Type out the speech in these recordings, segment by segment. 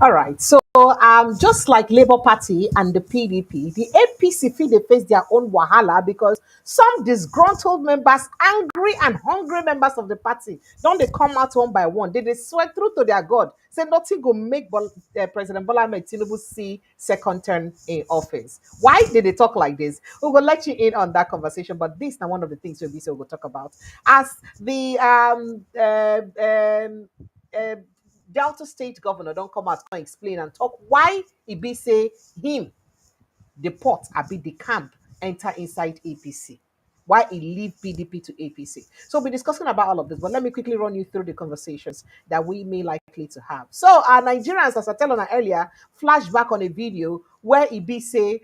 All right. So, just like Labour Party and the PDP, the APC feel they face their own wahala because some disgruntled members, angry and hungry members of the party, don't they come out one by one? They swear through to their God, say nothing go make President Bola Ahmed Tinubu see second term in office. Why did they talk like this? We will let you in on that conversation, but this is now one of the things we'll go talk about as the uh, Delta State governor don't come out and explain and talk why he be say him the pot be the camp enter inside APC. Why he leave PDP to APC. So we'll be discussing about all of this, but let me quickly run you through the conversations that we may likely to have. So our Nigerians, as I told on earlier, flash back on a video where he be say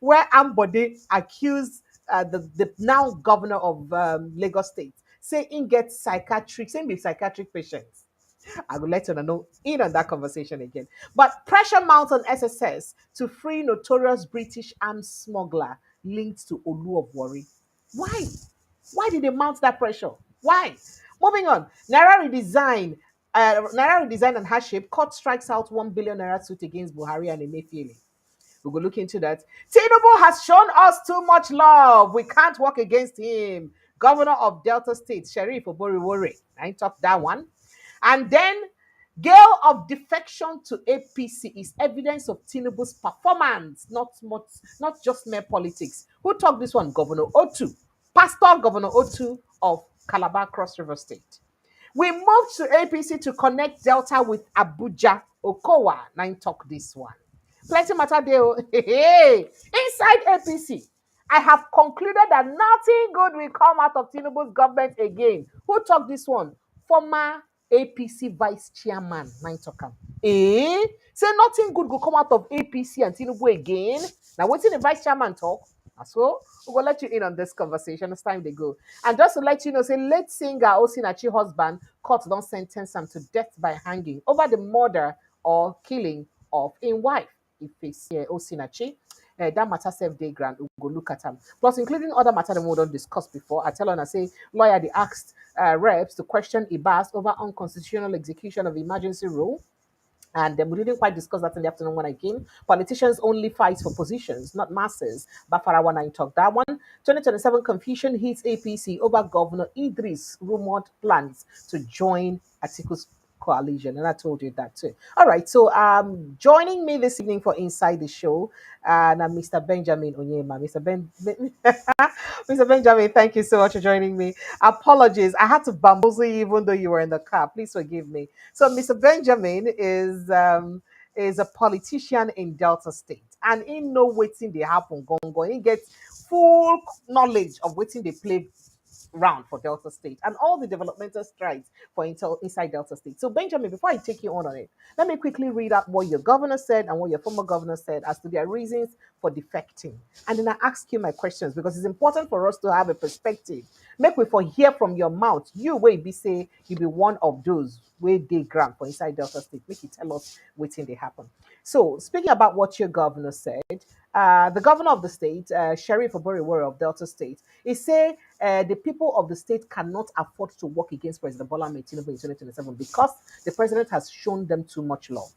where Ambode accused the now governor of Lagos State, say he gets psychiatric, saying be psychiatric patients. I will let you know in on that conversation again. But pressure mounts on SSS to free notorious British arms smuggler linked to Olu of Warri. Why? Why did they mount that pressure? Why? Moving on. Naira redesign and hardship. Court strikes out 1 billion naira suit against Buhari and Emefiele. We will look into that. Tinubu has shown us too much love. We can't work against him. Governor of Delta State, Sheriff Oboriwore. I ain't talk that one. And then Gale of defection to APC is evidence of Tinubu's performance, not just mere politics. Who talked this one? Governor Otu, Pastor Governor Otu of Calabar Cross River State. We moved to APC to connect Delta with Abuja. Okowa, nine talk this one. Plenty matter there. Hey, inside APC, I have concluded that nothing good will come out of Tinubu's government again. Who talked this one? Former APC vice chairman, nine talker. Say nothing good will come out of APC and Tinubu again. Now, what's in the vice chairman talk? So we're gonna let you in on this conversation as time they go. And just to let you know, say late singer Osinachi husband court don't sentence him to death by hanging over the murder or killing of in wife. If it's Osinachi. That matter self day grant we go look at them. Plus, including other matter that we don't discuss before. I tell her I say lawyer they asked reps to question Ibas over unconstitutional execution of emergency rule. And we didn't quite discuss that in the afternoon when I came. Politicians only fight for positions, not masses. Bafara when I talk that one. 2027 confusion hits APC over Governor Idris' rumored plans to join Atiku's coalition. And I told you that too. All right. So joining me this evening for Inside the Show, Mr. Benjamin Onyema. Mr. Benjamin, thank you so much for joining me. Apologies. I had to bamboozle you even though you were in the car. Please forgive me. So Mr. Benjamin is a politician in Delta State, and in no waiting they happen gone. He gets full knowledge of waiting they play round for Delta State and all the developmental strides for Intel inside Delta State. So, Benjamin, before I take you on it, let me quickly read out what your governor said and what your former governor said as to their reasons for defecting. And then I ask you my questions because it's important for us to have a perspective. Make we for hear from your mouth. You will be say you be one of those where they grant for inside Delta State. Make you tell us what's in they happen. So, speaking about what your governor said, the governor of the state, Sheriff Oboriwore of Delta State, he said the people of the state cannot afford to work against President Bola Ahmed Tinubu in 2027 because the president has shown them too much love.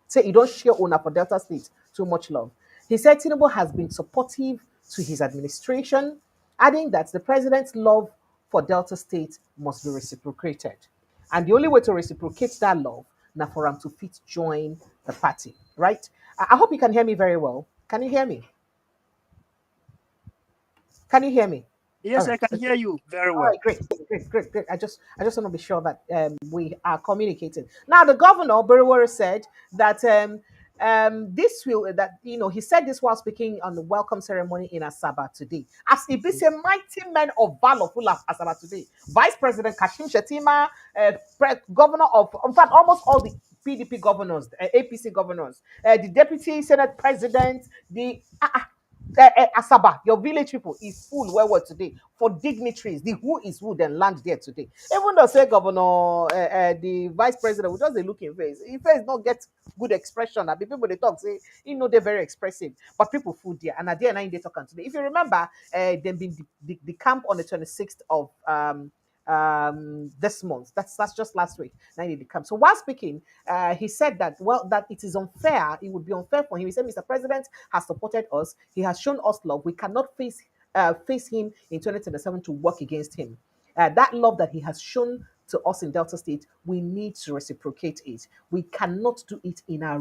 Say you don't share owner for Delta State too much love. He said Tinubu has been supportive to his administration, adding that the president's love for Delta State must be reciprocated. And the only way to reciprocate that love now for him to fit join the party, right? I hope you can hear me very well. Can you hear me? Can you hear me? All Yes, right. I can hear you very All well. right, great. I just want to be sure that we are communicating. Now, the governor Beriwara said that this will that he said this while speaking on the welcome ceremony in Asaba today. As it be a mighty men of valor full of Asaba today. Vice President Kashim Shetima, governor of in fact almost all the PDP governors, APC governors, the deputy senate president, the Asaba, your village people is full where today for dignitaries. The who is who then land there today. Even though say governor, the vice president, we just a looking face. If face not get good expression, the people they talk say they're very expressive, but people food there and at the end they talking today. If you remember, then been the camp on the 26th of this month. That's just last week. Now he come. So while speaking, he said that that it is unfair. It would be unfair for him. He said, "Mr. President has supported us. He has shown us love. We cannot face him in 2027 to work against him. That love that he has shown to us in Delta State, we need to reciprocate it. We cannot do it in our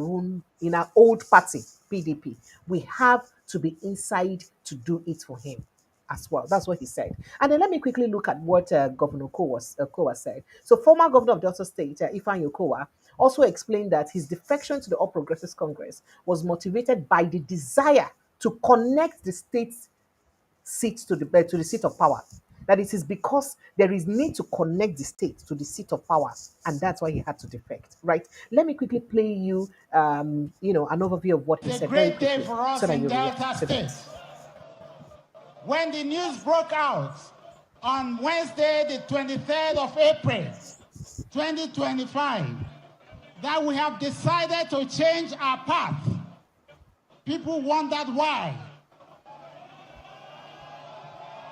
old party, PDP. We have to be inside to do it for him as well." That's what he said. And then let me quickly look at what Governor Kowa said. So former governor of Delta State, Ifeanyi Okowa, also explained that his defection to the All Progressives Congress was motivated by the desire to connect the state's seat to the seat of power. That it is because there is need to connect the state to the seat of power, and that's why he had to defect. Right? Let me quickly play you, an overview of what he It's said. a great day for us in Delta State. When the news broke out on Wednesday, the 23rd of April, 2025, that we have decided to change our path, people wondered why.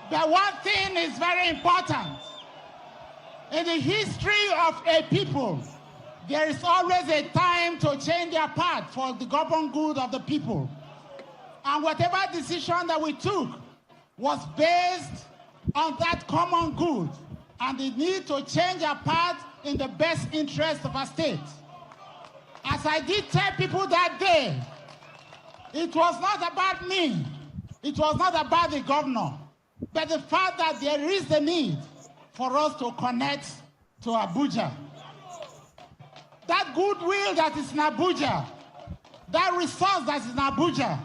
But one thing is very important. In the history of a people, there is always a time to change their path for the common good of the people. And whatever decision that we took was based on that common good and the need to change our path in the best interest of our state. As I did tell people that day, it was not about me. It was not about the governor. But the fact that there is the need for us to connect to Abuja. That goodwill that is in Abuja, that resource that is in Abuja,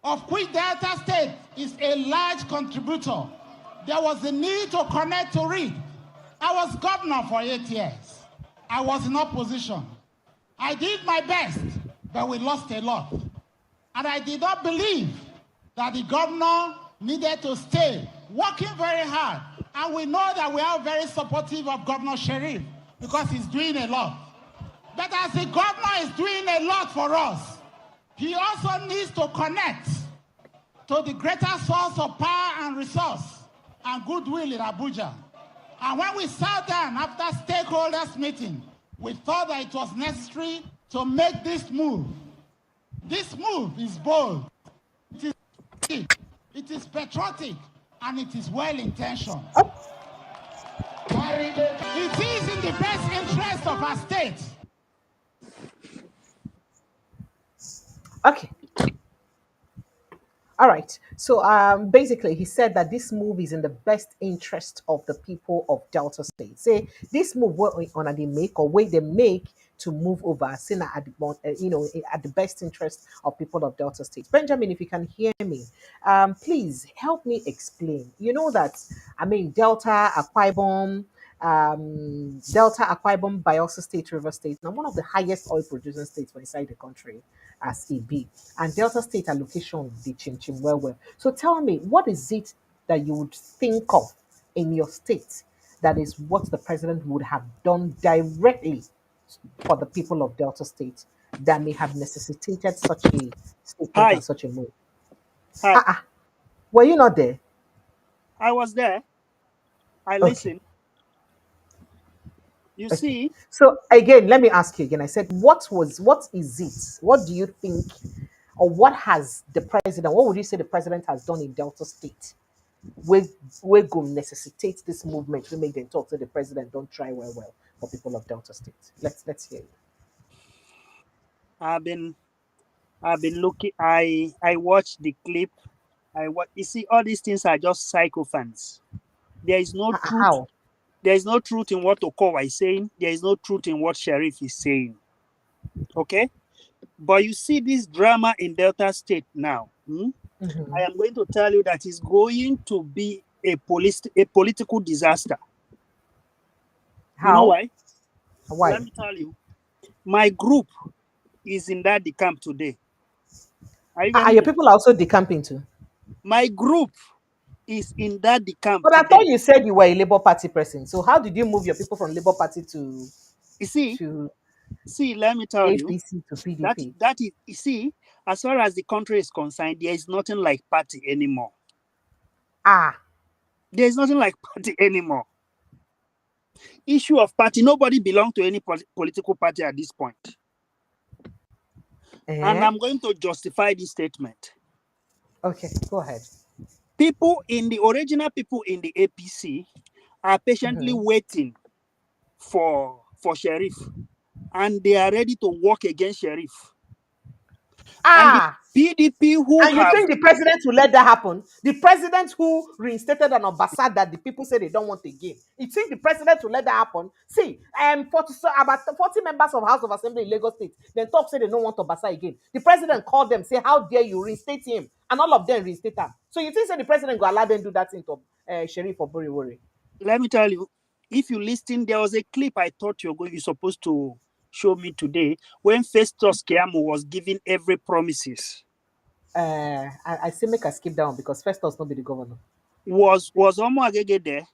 of which Delta State is a large contributor, there was the need to connect to it. I was governor for 8 years. I was in opposition. I did my best, but we lost a lot. And I did not believe that the governor needed to stay working very hard. And we know that we are very supportive of Governor Sheriff because he's doing a lot. But as the governor is doing a lot for us, he also needs to connect to the greater source of power and resource and goodwill in Abuja. And when we sat down after stakeholders meeting, we thought that it was necessary to make this move. This move is bold. It is patriotic, and it is well-intentioned. It is in the best interest of our state. Okay. All right. So basically, he said that this move is in the best interest of the people of Delta State. Say this move on they make or way they make to move over, saying at at the best interest of people of Delta State. Benjamin, if you can hear me, please help me explain. You know that Delta, Akwa Ibom, Delta, Akwa Ibom, Bayelsa State, River State, now one of the highest oil producing states for inside the country as it be. And Delta State allocation, the chim well. So tell me, what is it that you would think of in your state that is what the president would have done directly for the people of Delta State that may have necessitated such a statement Hi. and such a move? Hi. Were you not there? I was there. I Okay. listened. You see, So again, let me ask you again. I said, what is it? What do you think, or what has the president? What would you say the president has done in Delta State? We go necessitate this movement. We make them talk to the president. Don't try well for people of Delta State. Let's hear it. I've been looking. I watched the clip. You see, all these things are just sycophants. There is no truth. How? There is no truth in what Okowa is saying. There is no truth in what Sheriff is saying. Okay? But you see this drama in Delta State now. Mm-hmm. I am going to tell you that it's going to be a political disaster. How? You know why? Why? Let me tell you. My group is in that camp today. Are your people also decamping too? My group is in that camp. But I thought you said you were a Labour Party person. So how did you move your people from Labour Party to? See, let me tell APC you, to PDP? that is, you see, as far as the country is concerned, there is nothing like party anymore. There is nothing like party anymore. Issue of party, nobody belongs to any political party at this point. And I'm going to justify this statement. Okay, go ahead. Original people in the APC are patiently waiting for Sheriff, and they are ready to work against Sheriff. And the PDP who and you think the president will let that happen? The president who reinstated an ambassador that the people say they don't want again. You think the president will let that happen? See, about 40 members of House of Assembly in Lagos State, then talk say they don't want ambassador again. The president called them, say, how dare you reinstate him? And all of them reinstate him. So you think say the president will allow them do that into Sheriff or Boriwori? Let me tell you, if you listen, there was a clip I thought you're supposed to show me today when Festus Keyamo was giving every promises. I say make I skip down because Festus not be the governor. Was Omo Agege there?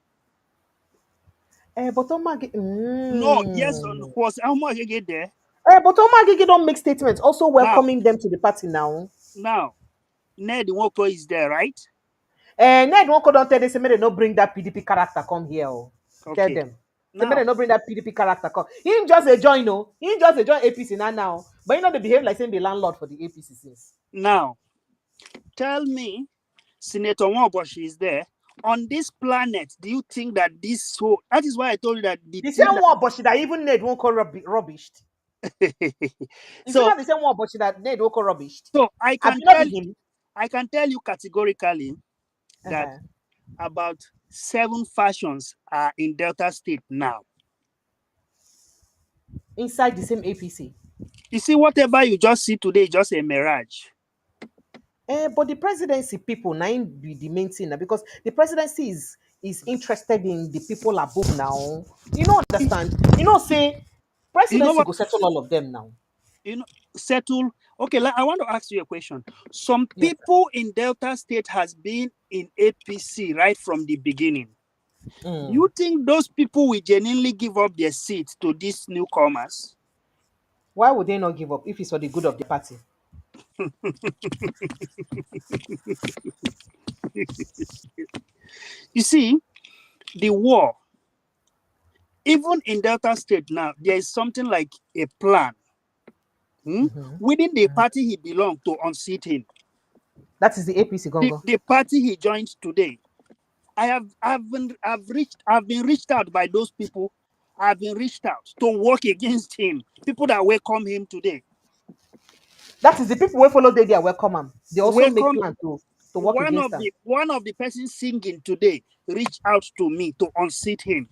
But Omo Agege... No, yes, was Omo Agege there? But Omo Agege don't make statements also welcoming them to the party now. Now, Ned Nwoko is there, right? Ned Nwoko don't tell them, say, they no bring that PDP character come here. Okay. Tell them. Say, they no bring that PDP character come. He just a join, no. He just a join APC now. But they behave like saying the landlord for the APC since. Now, tell me, Senator Nwaoboshi is there. On this planet, do you think that this whole... That is why I told you that... The same Nwaoboshi that even Ned Nwoko rubbished. So not the same Nwaoboshi that Ned Nwoko rubbished. So I can tell you categorically that about 7 factions are in Delta State now. Inside the same APC. You see, whatever you just see today is just a mirage. But the presidency people now be the main thing now, because the presidency is interested in the people above now. You know, understand? You know, say presidency go settle all of them now. You know, settle. Okay, I want to ask you a question. Some people in Delta State has been in APC right from the beginning. You think those people will genuinely give up their seats to these newcomers? Why would they not give up if it's for the good of the party? You see, the war, even in Delta State now, there is something like a plan within the party he belonged to unseat him. That is the APC Gongo. The party he joined today. I've been reached out by those people. I've been reached out to work against him. People that welcome him today. That is the people who follow they welcome him. They also make plans to work against him. One of the persons singing today reached out to me to unseat him.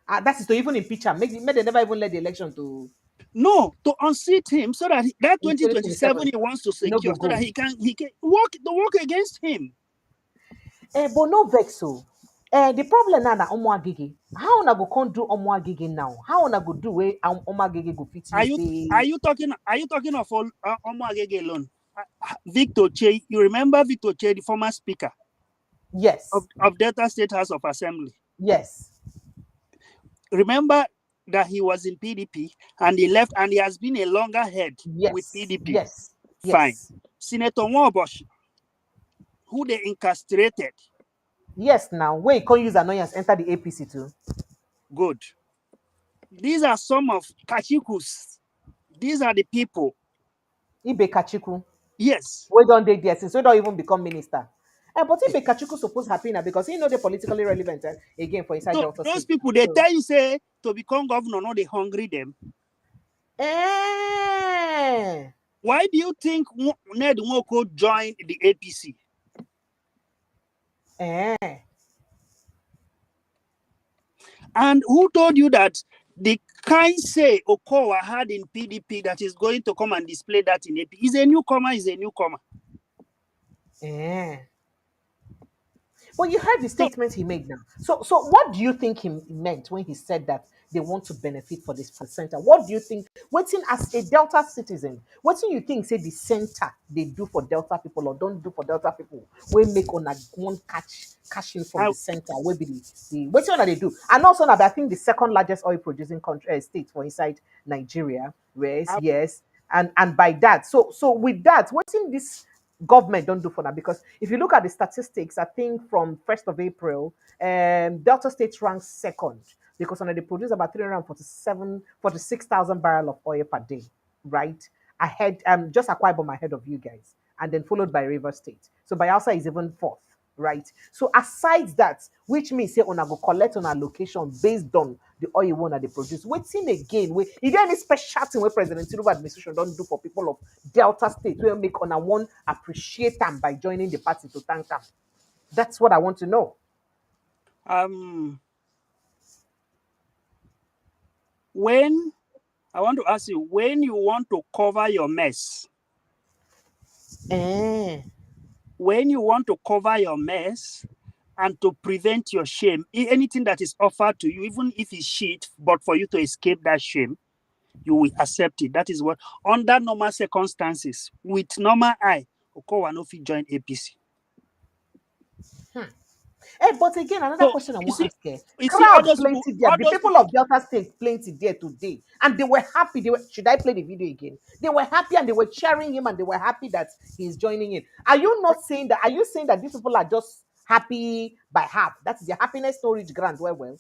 That is to even impeach him. Make they never even let the election to... No, to unseat him so that that 2027 he wants to secure, so that he can work against him. But no vex so. The problem now na Omo Agege. How una go come do Omo Agege now? How una go do where Omo Agege go fit? Are you talking of Omo Agege alone? Victor Che, you remember Victor Che, the former speaker? Yes. Of Delta State House of Assembly. Yes. Remember that he was in PDP and he left, and he has been a longer head with PDP. Yes. Fine. Yes. Senator Nwaoboshi, who they incarcerated. Yes, now where you can use annoyance enter the APC too. Good. These are some of Kachikus. These are the people. Ibe Kachiku. Yes. We don't date there since we don't even become minister. But Ibe Kachiku supposed happy now because he know they're politically relevant again for inside Delta State. Those people, they tell you say to become governor, no, they hungry them. Why do you think Ned Nwoko joined the APC? And who told you that the kind say Okowa had in PDP that is going to come and display that in AP? He's a newcomer. Well, you heard the statement he made now. So what do you think he meant when he said that they want to benefit for this center? What do you think, waiting as a Delta citizen, what do you think say the center they do for Delta people or don't do for Delta people? We make on a one cash in from the center, where be the what's what they do? And also now I think the second largest oil producing country state for inside Nigeria, yes. And by that, so with that, what's in this government don't do for that. Because if you look at the statistics, I think from 1st of April, Delta State ranks second because they produce about 46,000 barrel of oil per day, right? Ahead, just Akwa Ibom ahead of you guys, and then followed by River State. So Bayelsa is even fourth, right? So aside that, which means say on go collect on a location based on the oil you want they produce. Waiting again, is there any special thing where President Tinubu administration don't do for people of Delta State where make on a one appreciate them by joining the party to thank them? That's what I want to know. When I want to ask you, when you want to cover your mess, when you want to cover your mess and to prevent your shame, anything that is offered to you, even if it's shit, but for you to escape that shame, you will accept it. That is what, under normal circumstances, with normal eye, Okowa no fit join APC. But again, another So question I you want to see, ask here. you see all Crowd those people, plenty there. all The those people people. of Delta State plenty there today. And they were happy. Should I play the video again? They were happy and they were cheering him and they were happy that he's joining in. Are you not saying that? Are you saying that these people are just happy by half? That's their happiness no reach grand well.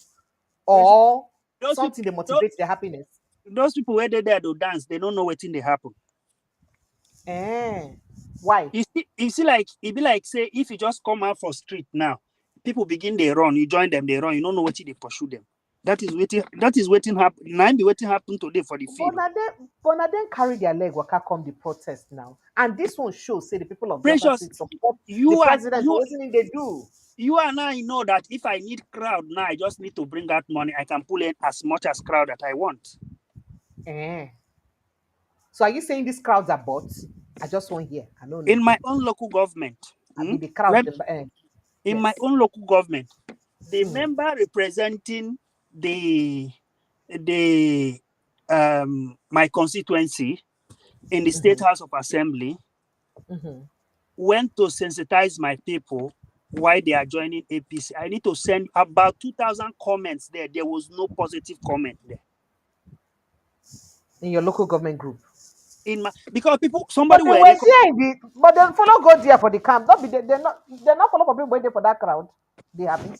Or Those people, something they motivate their happiness? those people where they there to dance, they don't know what thing they happen. Why? You see, like it be like say if you just come out for street now, people begin they run, you join them, they run, you don't know what they pursue them. That is waiting happen. Now be waiting happen today for the field. But now then carry their leg waka come the protest now. And this one shows say the people of Delta Precious, State support the you are president for what they do. you and I know that if I need crowd now, I just need to bring out money. I can pull in as much as crowd that I want. So are you saying these crowds are bots? I just want hear. I don't know. In my own local government, I be the crowd. in my Yes. own local government, the member representing the my constituency in the State House of Assembly went to sensitize my people why they are joining APC. I need to send about 2,000 comments there. There was no positive comment there. In your local government group. Because people, But somebody they were were there but then follow go there for the camp. Not be they're not follow for people waiting for that crowd. They happy.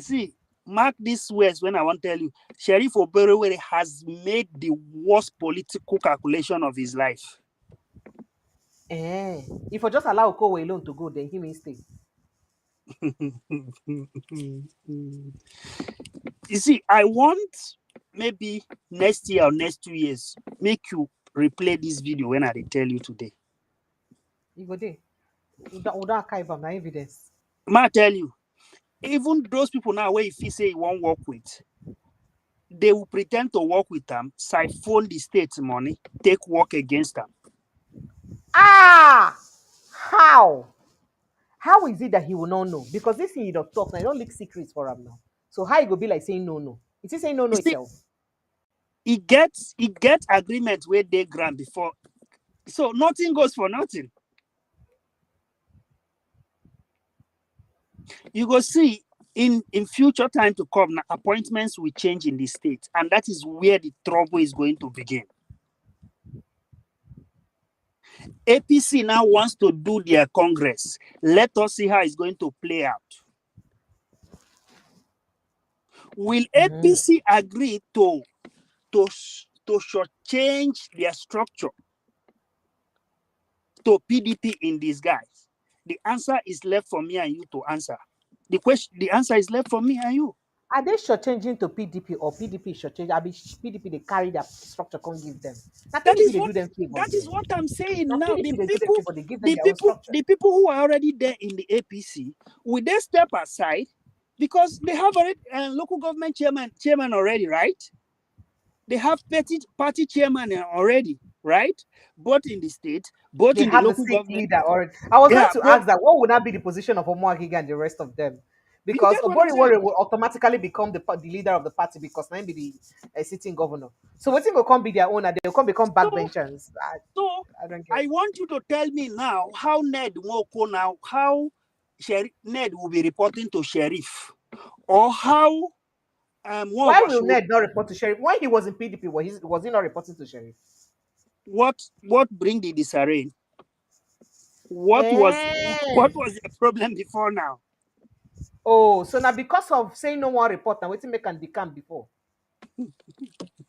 See, mark these words when I want to tell you, Sheriff Oberewere has made the worst political calculation of his life. If you just allow Okowe alone to go, then he may stay. You see, I want maybe next year or next 2 years, make you replay this video when I tell you today. You go there. Without archive na evidence. Ma tell you, even those people now where if you say you won't work with, they will pretend to work with them, siphon the state's money, take work against them. How? How is it that he will not know? Because this thing you don't talk now, you don't leak secrets for him now. So how you go be like saying no? Is he saying no itself? He gets agreement where they grant before. So nothing goes for nothing. You go see in future time to come, appointments will change in the state, and that is where the trouble is going to begin. APC now wants to do their Congress. Let us see how it's going to play out. Will APC agree to change their structure to PDP in disguise? The answer is left for me and you to answer. The answer is left for me and you. Are they shortchanging to PDP or PDP shortchanging? I mean, PDP they carry their structure, can't give them. Now PDP they do them favor. That is what I'm saying now. PDP, The people who are already there in the APC, will they step aside because they have already local government chairman already, right? They have party chairman already, right? Both in the state, both in the local government. Leader already. I was going to ask that what would not be the position of Omoagiga and the rest of them? Because Oboriwore will automatically become the leader of the party because now be the sitting governor. So what thing will come be their owner? They will come become backbenchers. I want you to tell me now how Ned Nwoko now, how Ned will be reporting to Sheriff, or how why will Ned not report to Sheriff? When he was in PDP, was he not reporting to Sheriff? What bring the disarray? What was Eh. what was the problem before now? Oh, so now because of saying no one report now, waiting make and decamp before.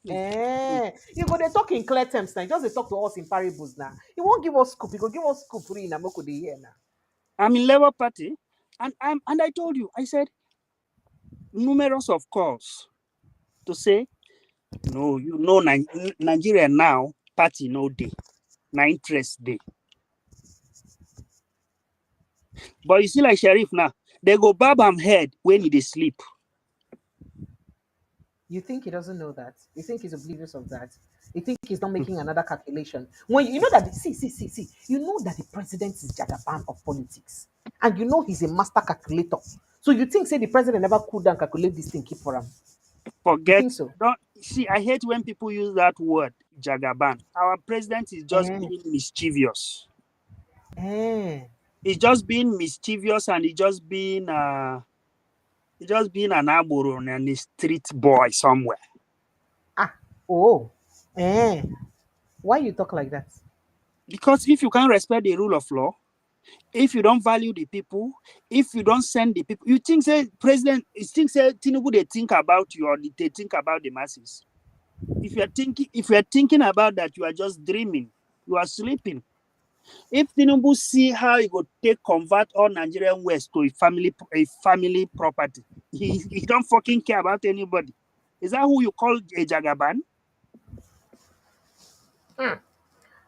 You go they talk in clear terms now. Just they talk to us in parables now. He won't give us scoop. He go give us scoop free now. Moko dey hear now. I'm in Labour Party, and I told you, I said numerous of calls to say no, Nigeria now party no day, na interest day. But you see, like Sheriff now, they go barb am head when he dey sleep. You think he doesn't know that? You think he's oblivious of that? You think he's not making another calculation? When you know that, see, you know that the president is Jagaban of politics, and you know he's a master calculator. So you think, say, the president never could down calculate this thing, keep for him? You Forget. think so? Don't see. I hate when people use that word, Jagaban. Our president is just Eh, being mischievous. eh. He's just being mischievous, and he just being an amoron and a street boy somewhere. Ah, oh, eh. Why you talk like that? Because if you can't respect the rule of law, if you don't value the people, if you don't send the people, you think say president, you think say Tinubu they think about you or they think about the masses. If you are thinking about that, you are just dreaming. You are sleeping. If Tinubu see how he go take convert all Nigerian West to a family property, he don't fucking care about anybody. Is that who you call a Jagaban?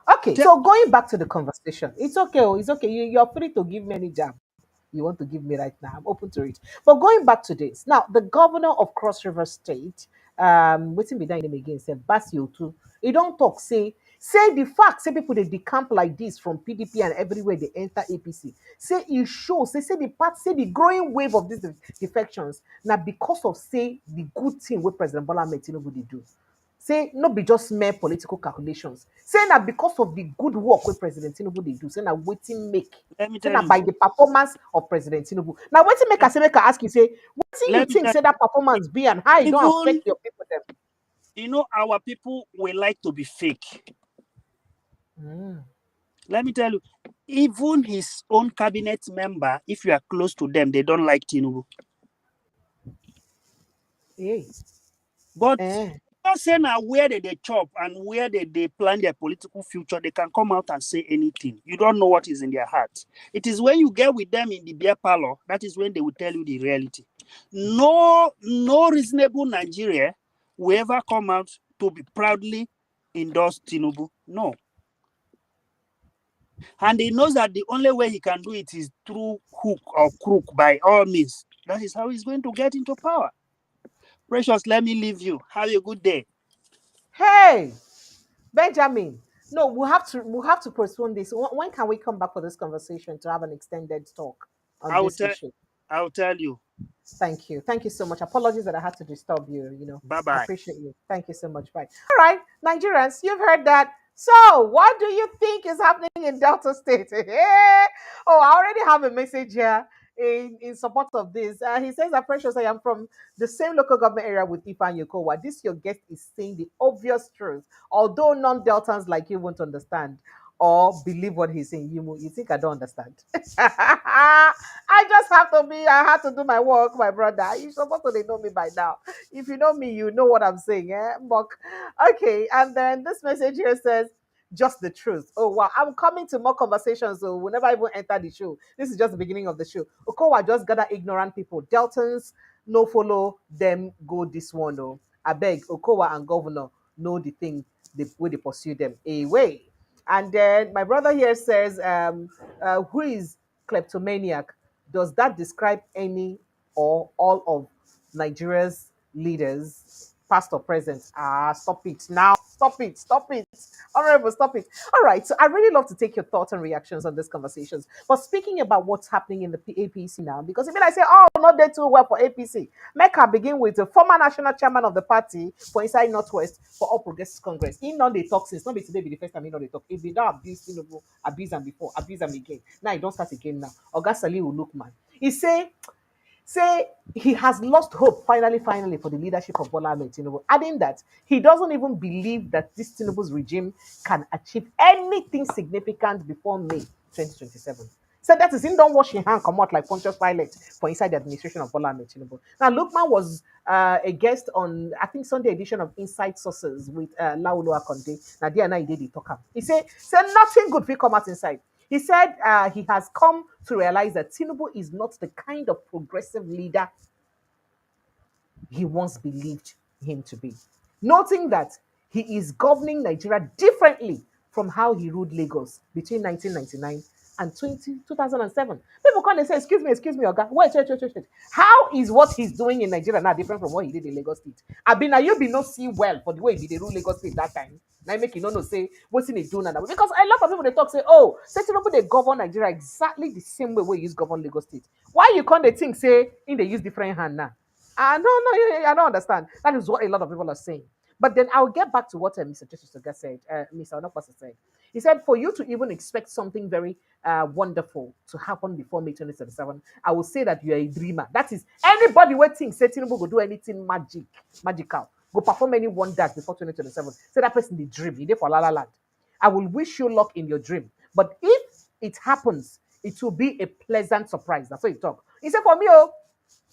Okay, so going back to the conversation, it's okay. Oh, it's okay. You're free to give me any jam you want to give me right now. I'm open to it. But going back to this, now the governor of Cross River State, waiting be that name again, said Basio too. He don't talk, say the fact, say people they decamp like this from PDP and everywhere they enter APC. Say it shows, say the part, say the growing wave of these defections. Now because of say the good thing what President Bola Ahmed Tinubu they do. Say no be just mere political calculations. Say na because of the good work wey President Tinubu dey do. Say na wetin make. Let me Say tell na you. by the performance of President Tinubu. Now wetin make I say make I ask you say wetin you Let me think tell say that performance be and how e don even affect your people dem. our people will like to be fake. Mm. Let me tell you, even his own cabinet member, if you are close to them, they don't like Tinubu. Hey. But Eh. not saying now where they chop and where they plan their political future, they can come out and say anything. You don't know what is in their heart. It is when you get with them in the beer parlor, that is when they will tell you the reality. No reasonable Nigeria will ever come out to be proudly endorse Tinubu. No. And he knows that the only way he can do it is through hook or crook by all means. That is how he's going to get into power. Precious, let me leave you. Have a good day. Hey, Benjamin. No, we'll have to postpone this. When can we come back for this conversation to have an extended talk on I will this tell issue? I will tell you. Thank you. Thank you so much. Apologies that I had to disturb you. Bye I bye. appreciate you. Thank you so much. Bye. All right, Nigerians, you've heard that. So, what do you think is happening in Delta State? Oh, I already have a message here in support of this. He says that Precious, I am from the same local government area with Ifan Yokowa. This your guest is saying the obvious truth, although non-Deltans like you won't understand or believe what he's saying. You think I don't understand? I just have to be. I have to do my work, my brother. You're supposed to know me by now. If you know me, you know what I'm saying. But okay, and then this message here says just the truth. Oh wow, I'm coming to more conversations, so we'll never even enter the show. This is just the beginning of the show. Okowa just gather ignorant people. Deltons no follow them go this one. Oh, I beg Okowa and Governor know the thing the way they pursue them away. And then my brother here says, who is kleptomaniac? Does that describe any or all of Nigeria's leaders, past or present? Stop it now. Stop it. Stop it. Honorable, stop it. All right. So I really love to take your thoughts and reactions on these conversations. But speaking about what's happening in the APC now, because if I say, oh, not they too well for APC, make I begin with the former national chairman of the party for inside Northwest for All Progressives Congress. He not they talk since, not be today be the first time he not they talk. If they don't abuse Tinubu, abuse them before, abuse them again. Now he don't start again now. Oga Saliu Lukman. He say say he has lost hope finally for the leadership of Bola Ahmed Tinubu, adding that he doesn't even believe that this Tinubu's regime can achieve anything significant before May 2027. So that is him don't wash your hand, come out like Pontius Pilate for inside the administration of Bola Ahmed Tinubu. Now, Lukman was a guest on, I think, Sunday edition of Inside Sources with Laulu Akonde. Now, there now he did talk am. He said nothing good will come out inside. He said he has come to realize that Tinubu is not the kind of progressive leader he once believed him to be, noting that he is governing Nigeria differently from how he ruled Lagos between 1999 and 2007. People come and say, excuse me, Oga. Wait. How is what he's doing in Nigeria now different from what he did in Lagos State? I've been, you be not see well for the way he did rule Lagos State that time. Now make you no say what's in he do now. Because a lot of people they talk say, oh, say Tinubu they govern Nigeria exactly the same way we use govern Lagos State. Why you can't they think say in they use different hand now? No, I don't understand. That is what a lot of people are saying. But then I'll get back to what Mr. Justice Soga said, Mr. Onokwasa said. He said, for you to even expect something very wonderful to happen before May 2027, I will say that you're a dreamer. That is, anybody waiting, say Tinubu will do anything magical, go perform any wonders before 2027. Say that person the dream, he did for La La Land. I will wish you luck in your dream. But if it happens, it will be a pleasant surprise. That's what he talked. He said, for me,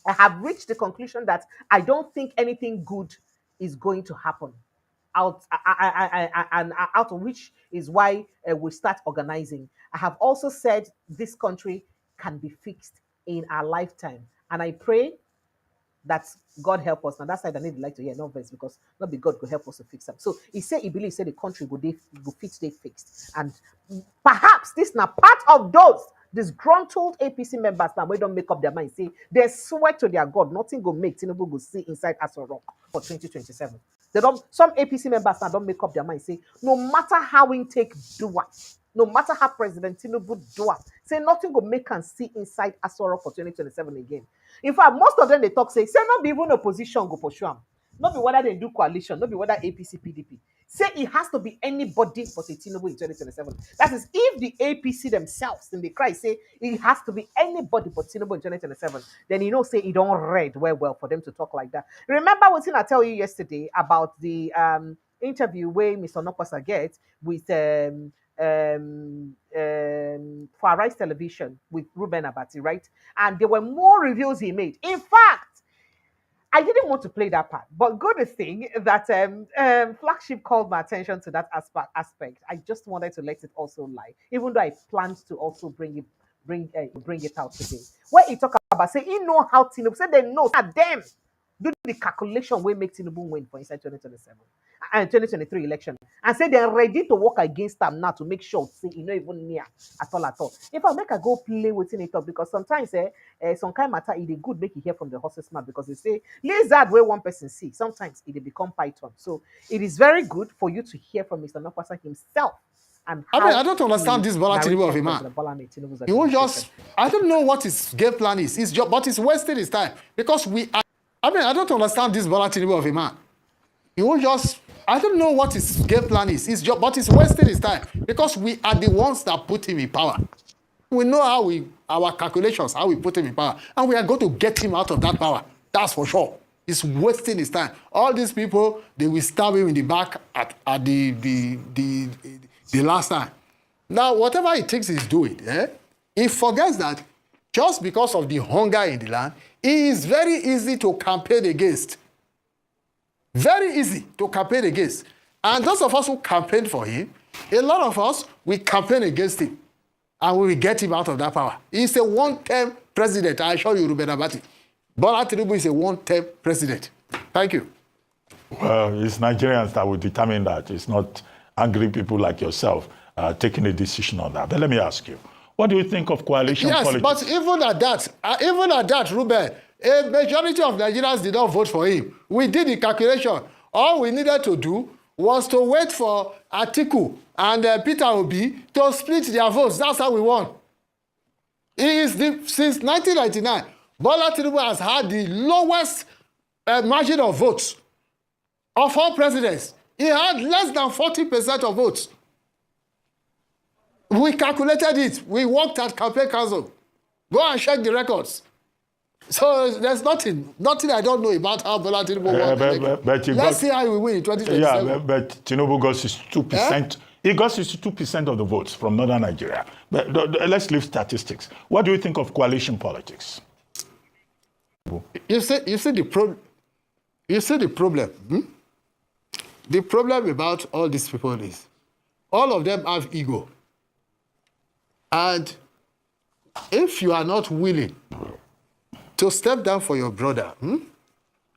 I have reached the conclusion that I don't think anything good is going to happen out out of which is why we start organizing. I have also said this country can be fixed in our lifetime, and I pray that God help us. Now that's side I need like to hear no verse because not be God will help us to fix them. So he said he believes the country will fit stay fixed, and perhaps this now part of those disgruntled APC members now we don't make up their mind. Say they swear to their God, nothing go make Tinubu go see inside Aso Rock for 2027. They don't. Some APC members now don't make up their mind. Say no matter how we take do what, no matter how President Tinubu do it, say nothing go make and see inside Aso Rock for 2027 again. In fact, most of them they talk say not be even opposition go pursue them. Not be whether they do coalition, not be whether APC, PDP. Say it has to be anybody but a Tinubu in 2027. That is, if the APC themselves in the cry say it has to be anybody but Tinubu in 2027, then you know say it don't read well for them to talk like that. Remember what I tell you yesterday about the interview where Mr. Nokwasa gets with for Arise Television with Ruben Abati, right? And there were more reviews he made. In fact, I didn't want to play that part, but good thing that Flagship called my attention to that aspect. I just wanted to let it also lie, even though I planned to also bring it out today. Where he talk about say he know how Tinubu say they know that them do the calculation will make Tinubu win for inside 2027 and 2023 election, and say they're ready to work against them now to make sure say you know even near at all. If I make a go play within it up because sometimes some kind matter it is good make you hear from the horse's mouth because they say lizard where one person see sometimes it become python. So it is very good for you to hear from Mr. Nokwasa himself. And I don't understand this Bola Tinubu of a man. He won't just, I don't know what his game plan is. But he's wasting his time because I don't understand this Bola Tinubu of a man. He won't just, I don't know what his game plan is. But he's wasting his time because we are the ones that put him in power. We know our calculations, how we put him in power, and we are going to get him out of that power. That's for sure. He's wasting his time. All these people, they will stab him in the back at the last time. Now, whatever he thinks he's doing, he forgets that just because of the hunger in the land, it is very easy to campaign against. Very easy to campaign against. And those of us who campaign for him, a lot of us, we campaign against him. And we will get him out of that power. He's a one-term president. I assure you, Ruben Abati. Bola Tinubu is a one-term president. Thank you. Well, it's Nigerians that will determine that. It's not angry people like yourself taking a decision on that. But let me ask you, what do you think of coalition politics? Yes, but even at that, Ruben, a majority of Nigerians did not vote for him. We did the calculation. All we needed to do was to wait for Atiku and Peter Obi to split their votes. That's how we won. Since 1999, Bola Tinubu has had the lowest margin of votes of all presidents. He had less than 40% of votes. We calculated it. We worked at campaign council. Go and check the records. So there's nothing I don't know about how Bola Tinubu won. Let's see how we win in 2027. Yeah, but Tinubu got 62%. He got 62% of the votes from northern Nigeria. But let's leave statistics. What do you think of coalition politics? You see the problem. You see the problem. The problem about all these people is all of them have ego. And if you are not willing to step down for your brother,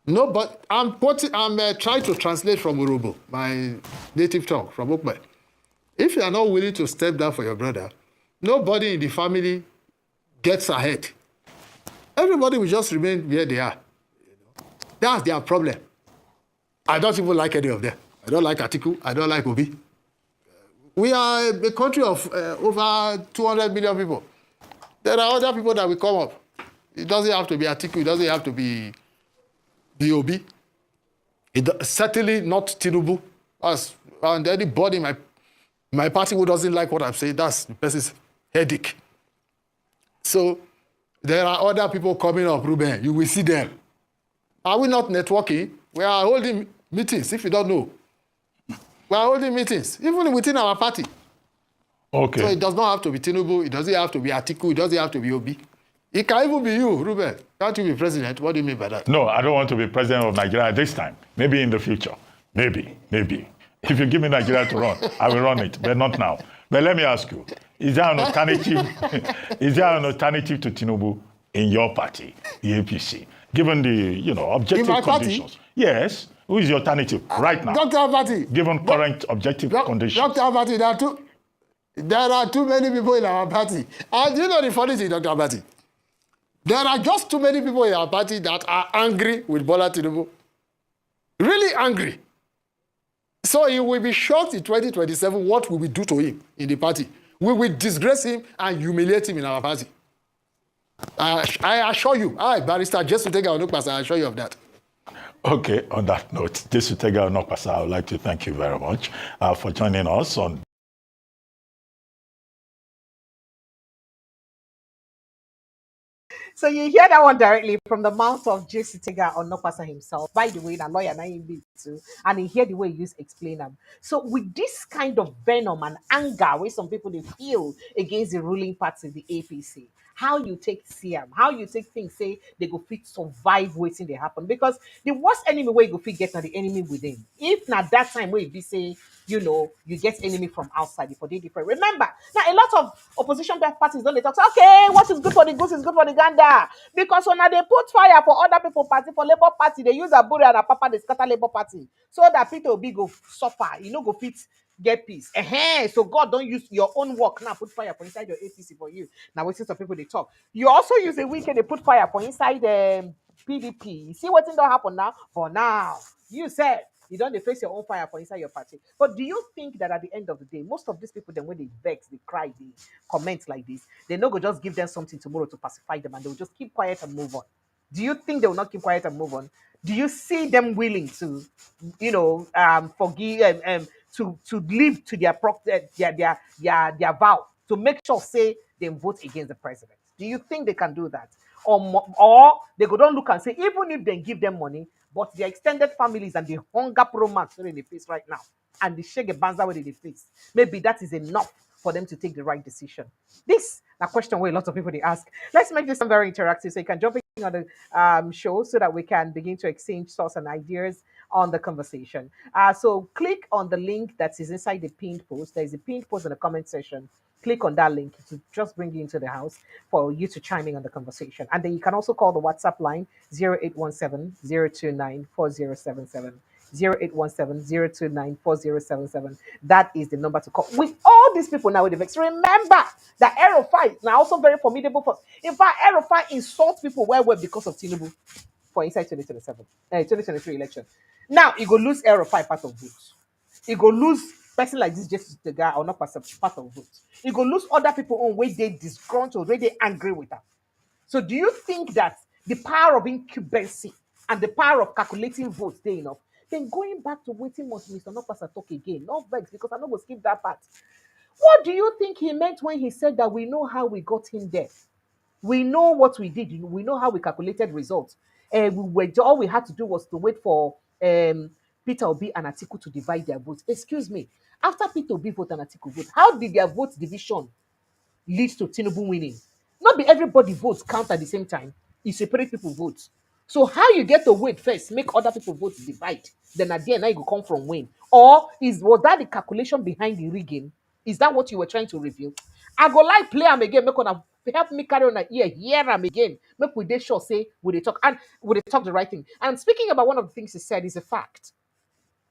no, but I'm trying to translate from Urobo, my native tongue, from Okme. If you are not willing to step down for your brother, nobody in the family gets ahead. Everybody will just remain where they are. That's their problem. I don't even like any of them. I don't like Atiku. I don't like Obi. We are a country of over 200 million people. There are other people that will come up. It doesn't have to be Atiku. It doesn't have to be Obi. Certainly not Tinubu. And anybody in my party who doesn't like what I'm saying, that's the person's headache. So there are other people coming up, Ruben. You will see them. Are we not networking? We are holding meetings, if you don't know. We are holding meetings, even within our party. Okay. So it does not have to be Tinubu. It doesn't have to be Atiku. It doesn't have to be Obi. It can even be you, Ruben. Can't you be president? What do you mean by that? No, I don't want to be president of Nigeria at this time. Maybe in the future. Maybe. If you give me Nigeria to run, I will run it, but not now. But let me ask you, is there an alternative to Tinubu in your party, the APC, given the objective conditions? Party? Yes. Who is the alternative right now? Dr. Abati. Given current objective conditions. Dr. Abati, there are too many people in our party. And do you know the funny thing, Dr. Abati? There are just too many people in our party that are angry with Bola Tinubu. Really angry. So he will be shocked in 2027 what we will do to him in the party. We will disgrace him and humiliate him in our party. I assure you, Barrister Jesutega Onukpasa, I assure you of that. Okay, on that note, Jesutega Onukpasa, I would like to thank you very much for joining us on So you hear that one directly from the mouth of Jesutega Onukpasa himself. By the way, the lawyer na him too, and you hear the way he used explain them. So with this kind of venom and anger, where some people they feel against the ruling party, the APC, how you take CM, how you take things, say they go fit survive waiting they happen. Because the worst enemy where you go fit get now the enemy within. If not that time where you be say, you get enemy from outside, if they different. Remember, now a lot of opposition parties don't they talk, okay, what is good for the goose is good for the gander. Because when they put fire for other people party, for Labour Party, they use a bully and a papa, they scatter Labour Party. So that Peter Obi go suffer, go fit get peace. So God don't use your own work now, put fire for inside your APC for you. Now we see some people they talk. You also use a weekend, they put fire for inside PDP. You see what's don't happen now? For now, you said you don't face your own fire for inside your party. But do you think that at the end of the day, most of these people, then when they vex, they cry, they comment like this, they no go just give them something tomorrow to pacify them and they will just keep quiet and move on? Do you think they will not keep quiet and move on? Do you see them willing to, forgive to live to their vow, to make sure say they vote against the president? Do you think they can do that? Or they go don't look and say, even if they give them money, but their extended families and the hunger promax that they face right now, and the shege banza where they face, maybe that is enough for them to take the right decision? This is a question where a lot of people they ask. Let's make this very interactive so you can jump in on the show so that we can begin to exchange thoughts and ideas on the conversation. So click on the link that is inside the pinned post. There is a pinned post in the comment section. Click on that link to just bring you into the house for you to chime in on the conversation. And then you can also call the WhatsApp line 0817 029 4077. 0817-029-4077. That is the number to call. With all these people now with the vex, remember that Erofai now also very formidable force. In fact, Erofai insults people well because of Tinubu for inside 2023 election. Now, he go lose Erofai part of votes. He go lose person like this just the guy or not part of votes. He go lose other people on where they disgruntled, where they angry with them. So do you think that the power of incumbency and the power of calculating votes they enough? Then going back to waiting must Mr. Nopasa talk again. Not vex because I'm not going to skip that part. What do you think he meant when he said that we know how we got him there? We know what we did. We know how we calculated results. All we had to do was to wait for Peter Obi and Atiku to divide their votes. Excuse me. After Peter Obi vote and Atiku vote, how did their vote division lead to Tinubu winning? Not be everybody votes count at the same time. You separate people votes. So how you get to wait first, make other people votes divide, then at the end now you go come from win. Or was that the calculation behind the rigging? Is that what you were trying to reveal? I go like play am again, make una help me carry on hear am again. Make we dey sure say we dey talk and we dey talk the right thing. And speaking about one of the things he said is a fact.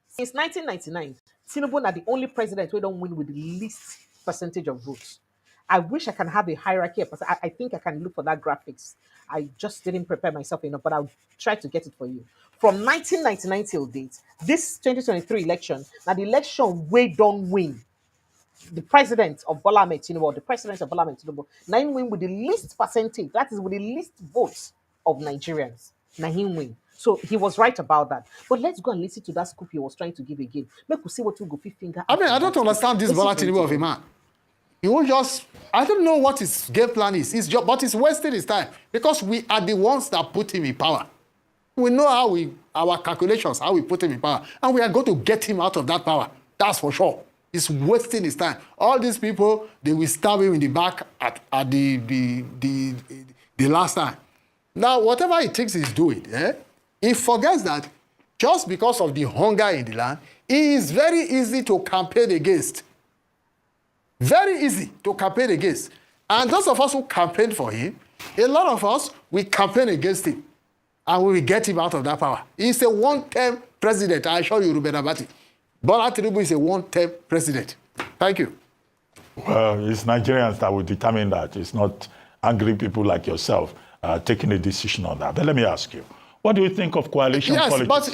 Since 1999, Tinubu na the only president who don't win with the least percentage of votes. I wish I can have a hierarchy. I think I can look for that graphics. I just didn't prepare myself enough, but I'll try to get it for you. From 1999 till date, this 2023 election, now the election we don't win. The president of Bola Ahmed Tinubu, the president of Bola Ahmed Tinubu, now him win with the least percentage. That is with the least votes of Nigerians. Now him win. So he was right about that. But let's go and listen to that scoop he was trying to give again. Make we see what we go finger. I mean, I don't understand this Bola Tinubu of a man. He will just, I don't know what his game plan is. But he's wasting his time because we are the ones that put him in power. We know our calculations, how we put him in power, and we are going to get him out of that power. That's for sure. He's wasting his time. All these people, they will stab him in the back at the last time. Now, whatever he thinks he's doing, he forgets that just because of the hunger in the land, it is very easy to campaign against. Very easy to campaign against. And those of us who campaigned for him, a lot of us, we campaign against him. And we will get him out of that power. He's a one-term president. I assure you, Ruben Abati. Bola Tinubu is a one-term president. Thank you. Well, it's Nigerians that will determine that. It's not angry people like yourself taking a decision on that. But let me ask you, what do you think of coalition politics? Yes, but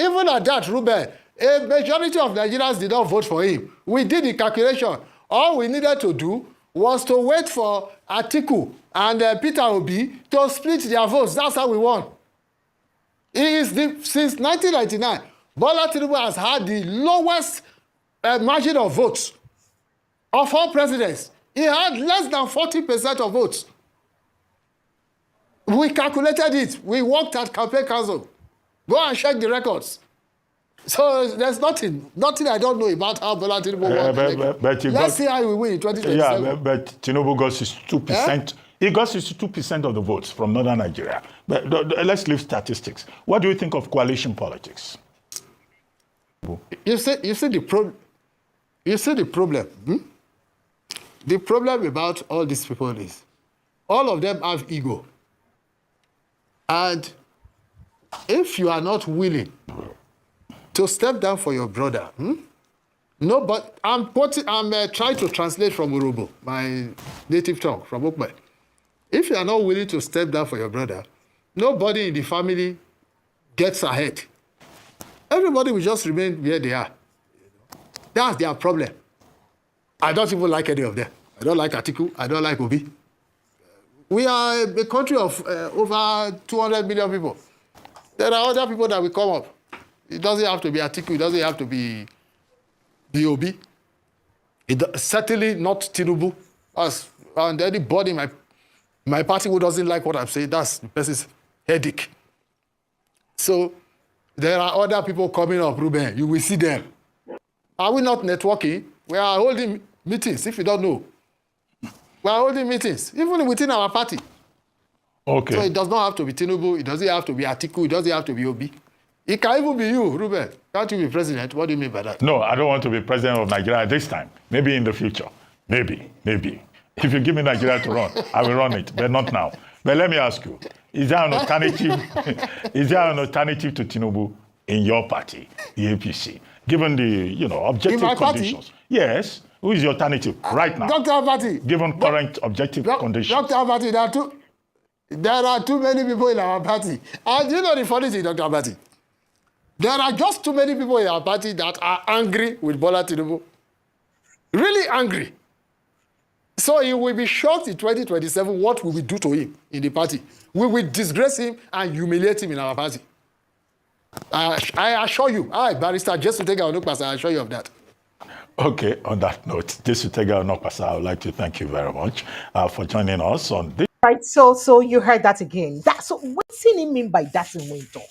even at that, Ruben, a majority of Nigerians did not vote for him. We did the calculation. All we needed to do was to wait for Atiku and Peter Obi to split their votes. That's how we won. Since 1999, Bola Tinubu has had the lowest margin of votes of all presidents. He had less than 40% of votes. We calculated it. We worked at campaign council. Go and check the records. So there's nothing I don't know about how Bola Tinubu won. Let's see how we win in 2027. Yeah, but Tinubu got his 2%. He got 62% of the votes from northern Nigeria. But let's leave statistics. What do you think of coalition politics? You see the problem. The problem about all these people is all of them have ego. And if you are not willing to step down for your brother, no, but I'm trying to translate from Urobo, my native tongue, from Okme. If you are not willing to step down for your brother, nobody in the family gets ahead. Everybody will just remain where they are. That's their problem. I don't even like any of them. I don't like Atiku. I don't like Obi. We are a country of over 200 million people. There are other people that will come up. It doesn't have to be Atiku. It doesn't have to be Obi. Certainly not Tinubu. And anybody in my party who doesn't like what I'm saying, that's the person's headache. So there are other people coming up, Ruben. You will see them. Are we not networking? We are holding meetings, if you don't know. We are holding meetings, even within our party. Okay. So it does not have to be Tinubu. It doesn't have to be Atiku. It doesn't have to be Obi. It can even be you, Ruben. Can't you be president? What do you mean by that? No, I don't want to be president of Nigeria at this time. Maybe in the future. Maybe. If you give me Nigeria to run, I will run it, but not now. But let me ask you, is there an alternative? Is there an alternative to Tinubu in your party, the APC, given the objective conditions? Party? Yes. Who is the alternative right now? Dr. Abati. Given current objective conditions. Dr. Abati, there are too many people in our party. And you know the funny thing, Dr. Abati? There are just too many people in our party that are angry with Bola Tinubu. Really angry. So he will be shocked in 2027 what we will do to him in the party. We will disgrace him and humiliate him in our party. I assure you, Barrister, just to take our look past, I assure you of that. Okay, on that note, this is Tega Onopasa. I would like to thank you very much for joining us on this. Right, so you heard that again. That so what's he mean by that in when talk?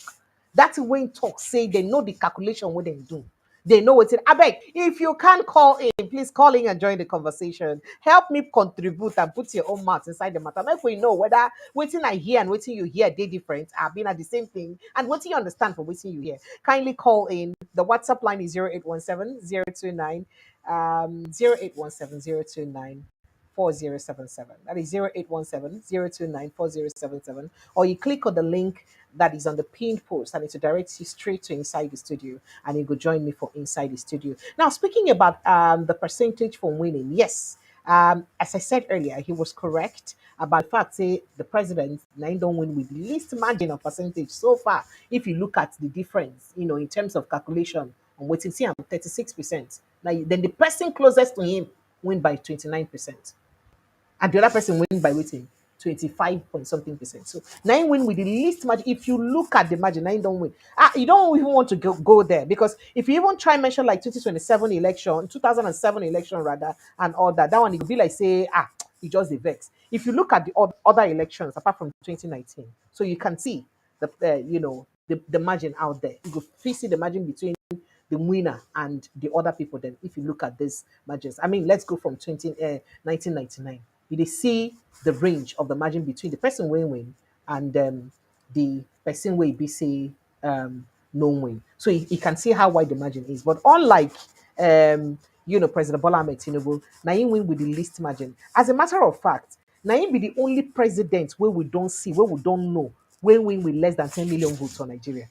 That when talk say they know the calculation what they do. They know what's it. I beg, if you can't call in, please call in and join the conversation. Help me contribute and put your own mouth inside the matter. Make we know whether waiting I hear and waiting you hear they different, are being at the same thing, and what you understand from waiting you hear. Kindly call in. The WhatsApp line is 0817 029 0817 4077. That is 0817 029 4077. Or you click on the link that is on the pinned post and it will direct you straight to Inside the Studio and you go join me for Inside the Studio. Now, speaking about the percentage for winning, yes, as I said earlier, he was correct about the fact say the president now don't win with the least margin of percentage so far. If you look at the difference, in terms of calculation on waiting, see, I'm 36%. Now, then the person closest to him win by 29%. And the other person win by waiting 25 point something percent. So nine win with the least margin. If you look at the margin, nine don't win. You don't even want to go there because if you even try mention like 2027 election, 2007 election rather, and all that one it would be like say it just the vex. If you look at the other elections apart from 2019, so you can see the margin out there. You could see the margin between the winner and the other people. Then, if you look at these margins, I mean, let's go from 1999. You see the range of the margin between the person win and the person will be say no win. So you can see how wide the margin is. But unlike President Bola Ahmed Tinubu, Naim win with the least margin. As a matter of fact, Naim be the only president where we don't see, where we don't know, when win with less than 10 million votes on Nigeria.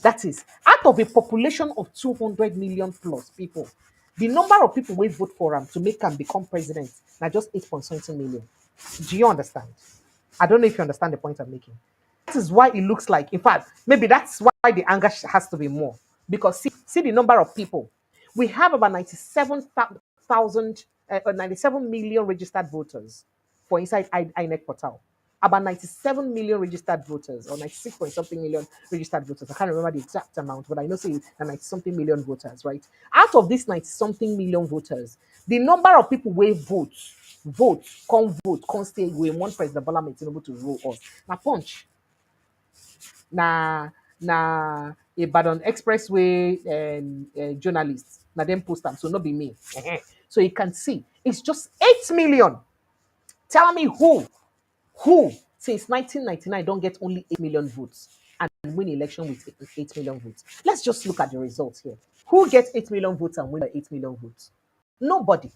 That is, out of a population of 200 million plus people, the number of people will vote for him to make him become president now just 8 point something million. Do you understand? I don't know if you understand the point I'm making. That is why it looks like, in fact, maybe that's why the anger has to be more. Because see the number of people. We have about 97 million registered voters for inside INEC portal. About 97 million registered voters, or 96 point something million registered voters. I can't remember the exact amount, but I know say 90 something million voters, right? Out of these 90 something million voters, the number of people will vote, come stay, we want President Bola Ahmed Tinubu to rule us. Now punch. Na Ibadan Expressway journalists. Now them post them, so not be me. So you can see it's just 8 million. Tell me who since 1999 don't get only 8 million votes and win election with 8 million votes. Let's just look at the results here. Who gets 8 million votes and win by 8 million votes? Nobody.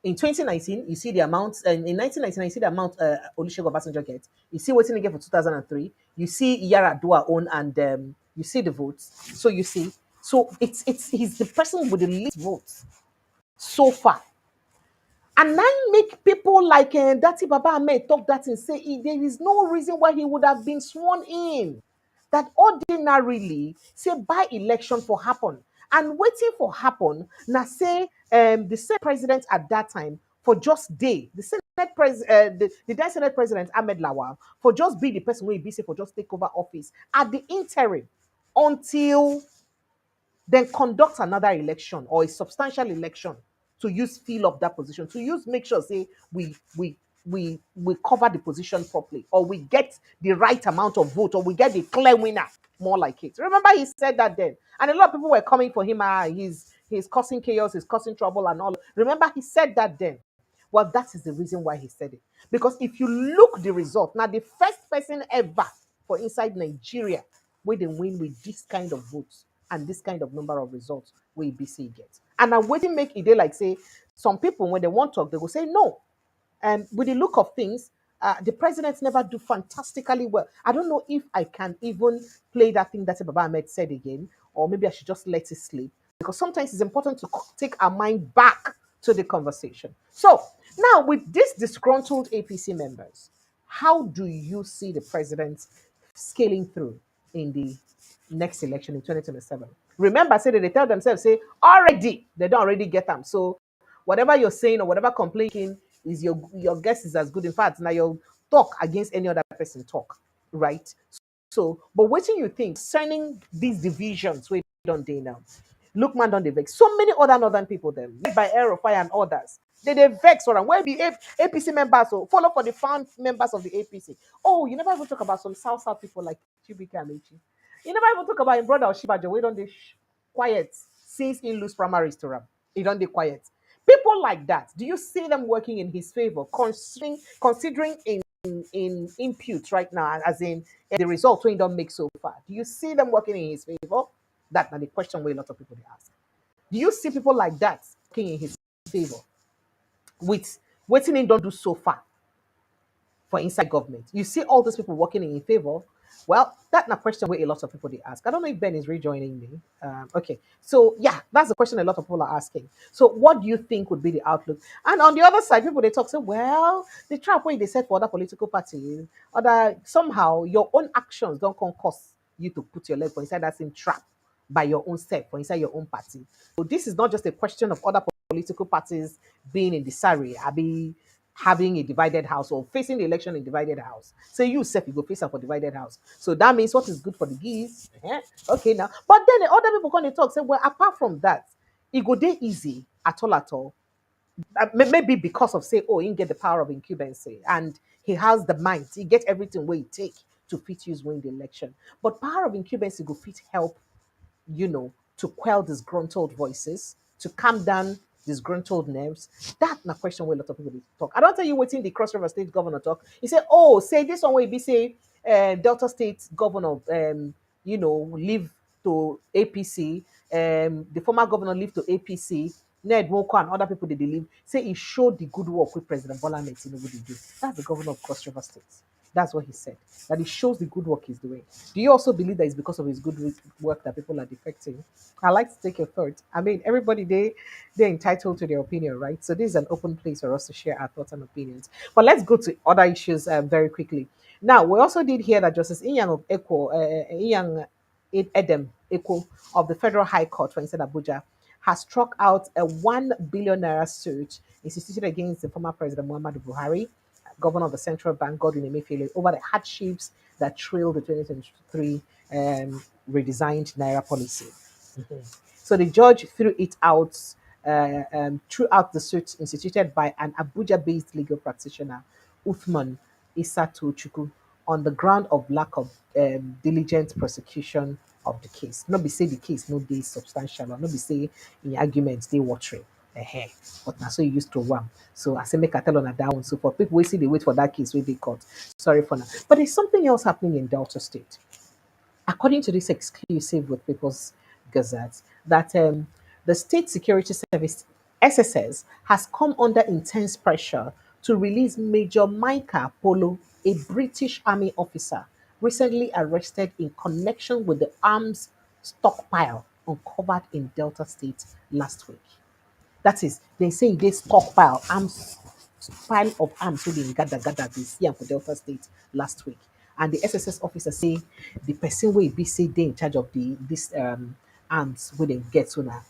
In 2019, you see the amount, and in 1999, you see the amount Olusegun Obasanjo gets. You see what's in again for 2003. You see Yara Dua own, and you see the votes. So you see, so he's the person with the least votes so far. And now make people like Dati Baba Ahmed talk that and say there is no reason why he would have been sworn in. That ordinarily, say by election for happen. And waiting for happen, now say the Senate president at that time for just day, the then Senate President Ahmed Lawal for just be the person who be say for just take over office at the interim until then conduct another election or a substantial election to use fill up that position, to use make sure say we cover the position properly, or we get the right amount of vote, or we get the clear winner, more like it. Remember, he said that then, and a lot of people were coming for him. He's causing chaos, he's causing trouble, and all. Remember, he said that then. Well, that is the reason why he said it. Because if you look the result, now the first person ever for inside Nigeria where they win with this kind of votes and this kind of number of results where BC gets. And I'm waiting make it like say some people when they want to talk, they will say no. And with the look of things, the presidents never do fantastically well. I don't know if I can even play that thing that Baba Ahmed said again, or maybe I should just let it sleep. Because sometimes it's important to take our mind back to the conversation. So now with these disgruntled APC members, how do you see the president scaling through in the next election in 2027? Remember, say that they tell themselves, say already, they don't already get them. So whatever you're saying or whatever complaining is your guess is as good. In fact, now your talk against any other person talk, right? So, but what do you think concerning these divisions we don't do now? Lookman don't they vex. So many other northern people them, led by Air of Fire and others. They vex or where be APC members so follow for the found members of the APC. Oh, you never even talk about some South people like Chibika Amechi. You never even talk about his brother Oshibajo. We don't they quiet since he lose primaries to Ram. He don't they quiet. People like that. Do you see them working in his favor, considering in impute right now, as in the result we don't make so far? Do you see them working in his favor? That's not the question where a lot of people they ask. Do you see people like that working in his favor with waiting he don't do so far for inside government? You see all those people working in favor. Well, that's a question where a lot of people they ask. I don't know if Ben is rejoining me. Okay, so yeah, that's the question a lot of people are asking. So, what do you think would be the outlook? And on the other side, people they talk say, well, the trap way they set for other political parties, other somehow your own actions don't come cause you to put your leg for inside that same trap by your own self or inside your own party. So this is not just a question of other political parties being in the sorry, I be having a divided house or facing the election in divided house. Say you self you go face up for divided house. So that means what is good for the geese. Okay now. But then the other people come and talk, say, well, apart from that, it go day easy at all. Maybe because of say, oh, he get the power of incumbency and he has the mind, he get everything where he take to fit use win the election. But power of incumbency go fit help to quell disgruntled voices, to calm down disgruntled nerves. That's a question where a lot of people dey talk. I don't tell you waiting the Cross River State governor talk. He said, oh, say this one way be say Delta State governor leave to APC, the former governor leave to APC, Ned Woko and other people they leave. Say he showed the good work with President Bola Ahmed Tinubu dey do. That's the governor of Cross River State. That's what he said. That it shows the good work he's doing. Do you also believe that it's because of his good work that people are defecting? I like to take your thoughts. I mean, everybody they're entitled to their opinion, right? So this is an open place for us to share our thoughts and opinions. But let's go to other issues very quickly. Now, we also did hear that Justice Inyang of Echo, Inyang Edem Echo of the Federal High Court for instance Abuja has struck out a 1 billion naira suit instituted against the former President Muhammadu Buhari, governor of the central bank, Godwin Emefiele, over the hardships that trailed the 2023 redesigned Naira policy. So the judge threw out the suit instituted by an Abuja-based legal practitioner, Uthman Issa Tochukwu, on the ground of lack of diligent prosecution of the case. Not be say the case no dey substantial, or not be say in arguments they watery. But now so you used to one. So I say make I tell on a down. So for people we see they wait for that case where they caught. Sorry for now. But there's something else happening in Delta State. According to this exclusive with People's Gazette, that the State Security Service (SSS) has come under intense pressure to release Major Micah Polo, a British Army officer recently arrested in connection with the arms stockpile uncovered in Delta State last week. That is, they say they stockpile arms, pile of arms wey dey gather dey see am for Delta State last week. And the SSS officer say the person wey be say they in charge of this arms wey dem get so na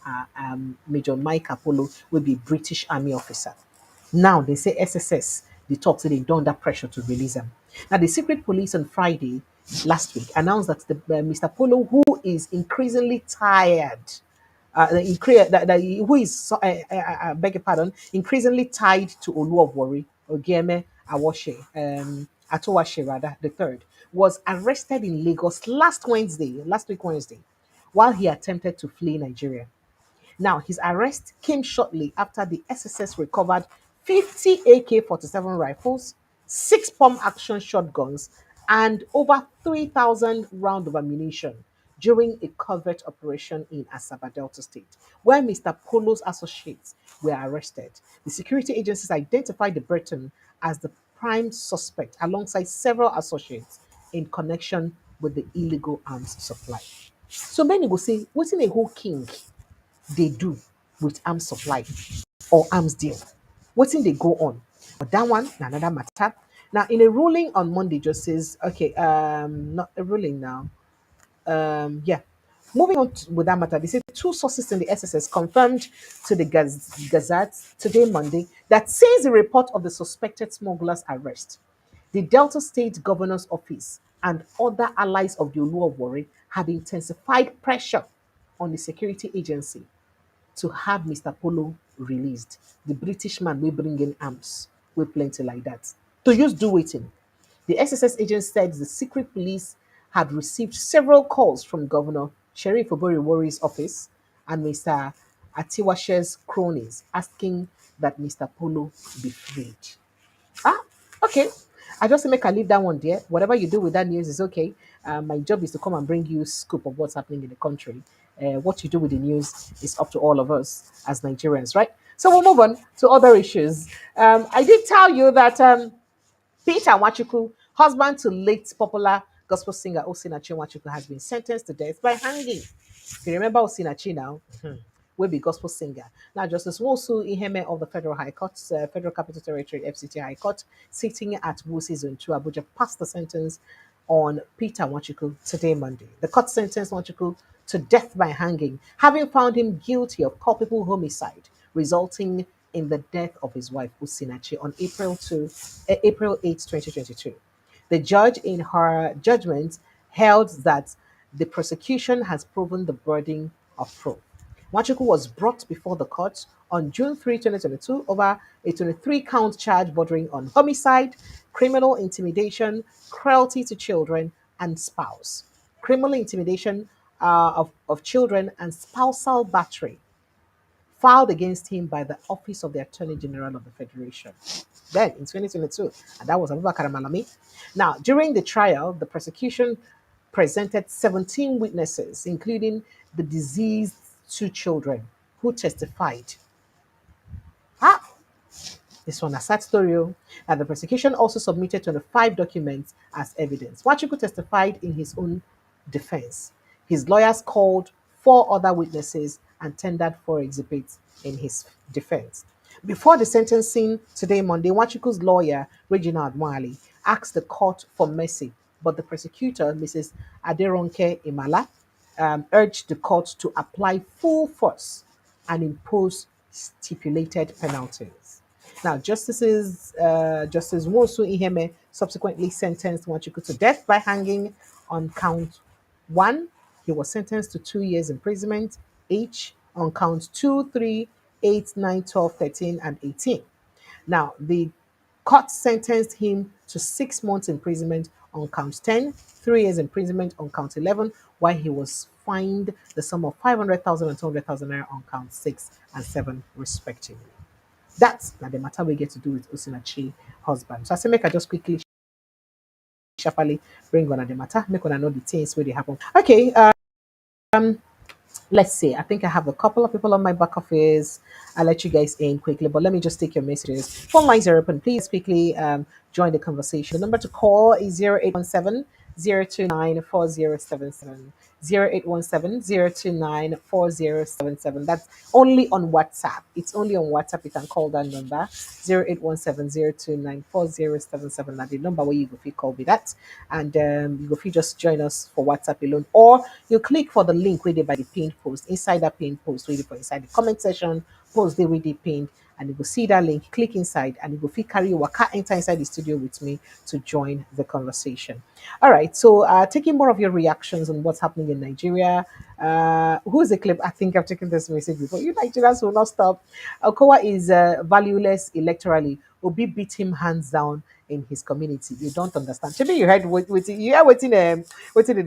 Major Mike Apollo will be British Army officer. Now they say SSS, the talk say they don't under pressure to release them. Now the secret police on Friday last week announced that Mr. Polo, who is increasingly tired, who is, beg your pardon, increasingly tied to Olu of Wari, Ogeme Awashe, Atowashe rather, the third, was arrested in Lagos last week Wednesday, while he attempted to flee Nigeria. Now, his arrest came shortly after the SSS recovered 50 AK-47 rifles, 6 pump action shotguns, and over 3,000 rounds of ammunition during a covert operation in Asaba Delta State, where Mr. Polo's associates were arrested. The security agencies identified the Briton as the prime suspect alongside several associates in connection with the illegal arms supply. So many will say, what's in a whole king they do with arms supply or arms deal? What's in they go on? But that one, another matter. Now, in a ruling on Monday, just says, okay, not a ruling now. Yeah. Moving on with that matter, they say two sources in the SSS confirmed to the Gazette today, Monday, that since the report of the suspected smuggler's arrest, the Delta State Governor's Office and other allies of the Olu of Warri have intensified pressure on the security agency to have Mr. Polo released. The British man will bring in arms, will plenty like that. To use do waiting. The SSS agent said the secret police had received several calls from Governor Sheriff Oboriwori's office and Mr. Atiwashe's cronies asking that Mr. Polo be freed. Ah, okay. I just make I leave that one there. Whatever you do with that news is okay. My job is to come and bring you scoop of what's happening in the country. What you do with the news is up to all of us as Nigerians, right? So we'll move on to other issues. I did tell you that Peter Nwachukwu, husband to late popular gospel singer Osinachi Nwachukwu, has been sentenced to death by hanging. If you remember Osinachi now, will be gospel singer. Now, Justice Wosu Iheme of the Federal High Court, Federal Capital Territory, FCT High Court, sitting at Wusi Zone 2, Abuja, passed the sentence on Peter Nwachukwu today, Monday. The court sentenced Nwachukwu to death by hanging, having found him guilty of culpable homicide, resulting in the death of his wife, Usinachi, on April 8, 2022. The judge, in her judgment, held that the prosecution has proven the burden of proof. Nwachukwu was brought before the court on June 3, 2022, over a 23-count charge bordering on homicide, criminal intimidation, cruelty to children, and spouse. Criminal intimidation of children and spousal battery filed against him by the Office of the Attorney General of the Federation. Then in 2022, and that was Abubakar Malami. Now, during the trial, the prosecution presented 17 witnesses, including the deceased two children who testified. Ah, this one, a sad story. And the prosecution also submitted 25 documents as evidence. Wachuku testified in his own defense. His lawyers called four other witnesses and tendered four exhibits in his defense. Before the sentencing today, Monday, Wachuku's lawyer, Reginald Mwali, asked the court for mercy, but the prosecutor, Mrs. Aderonke Imala, urged the court to apply full force and impose stipulated penalties. Now, Justice Wosu Iheme subsequently sentenced Nwachukwu to death by hanging on count one. He was sentenced to 2 years imprisonment each on count 2, 3, 8, 9, 12, 13, and 18. Now, the court sentenced him to 6 months imprisonment on count 10, 3 years imprisonment on count 11, while he was fined the sum of 500,000 and 200,000 naira on count 6 and 7, respectively. That's not the matter we get to do with Osinachi husband. So I say make I just quickly sharply bring on the matter, make on know the things where they happen. Okay, let's see. I think I have a couple of people on my back office. I'll let you guys in quickly, but let me just take your messages. Phone lines are open. Please quickly join the conversation. The number to call is 0817 029 4077. 0817 That's only on WhatsApp. It's only on WhatsApp. You can call that number 0817 Now the number where you go feel call me that, and you go feel just join us for WhatsApp alone, or you click for the link where they by the pinned post. Inside that pinned post, where for inside the comment section, post they where they pinned, and you will see that link. Click inside, and you will feel carry your car enter inside the studio with me to join the conversation. All right, so taking more of your reactions on what's happening in Nigeria. Who's the clip? I think I've taken this message before. You Nigerians will not stop. Okowa is valueless electorally. Obi beat him hands down in his community. You don't understand. Maybe you heard what you hear waiting they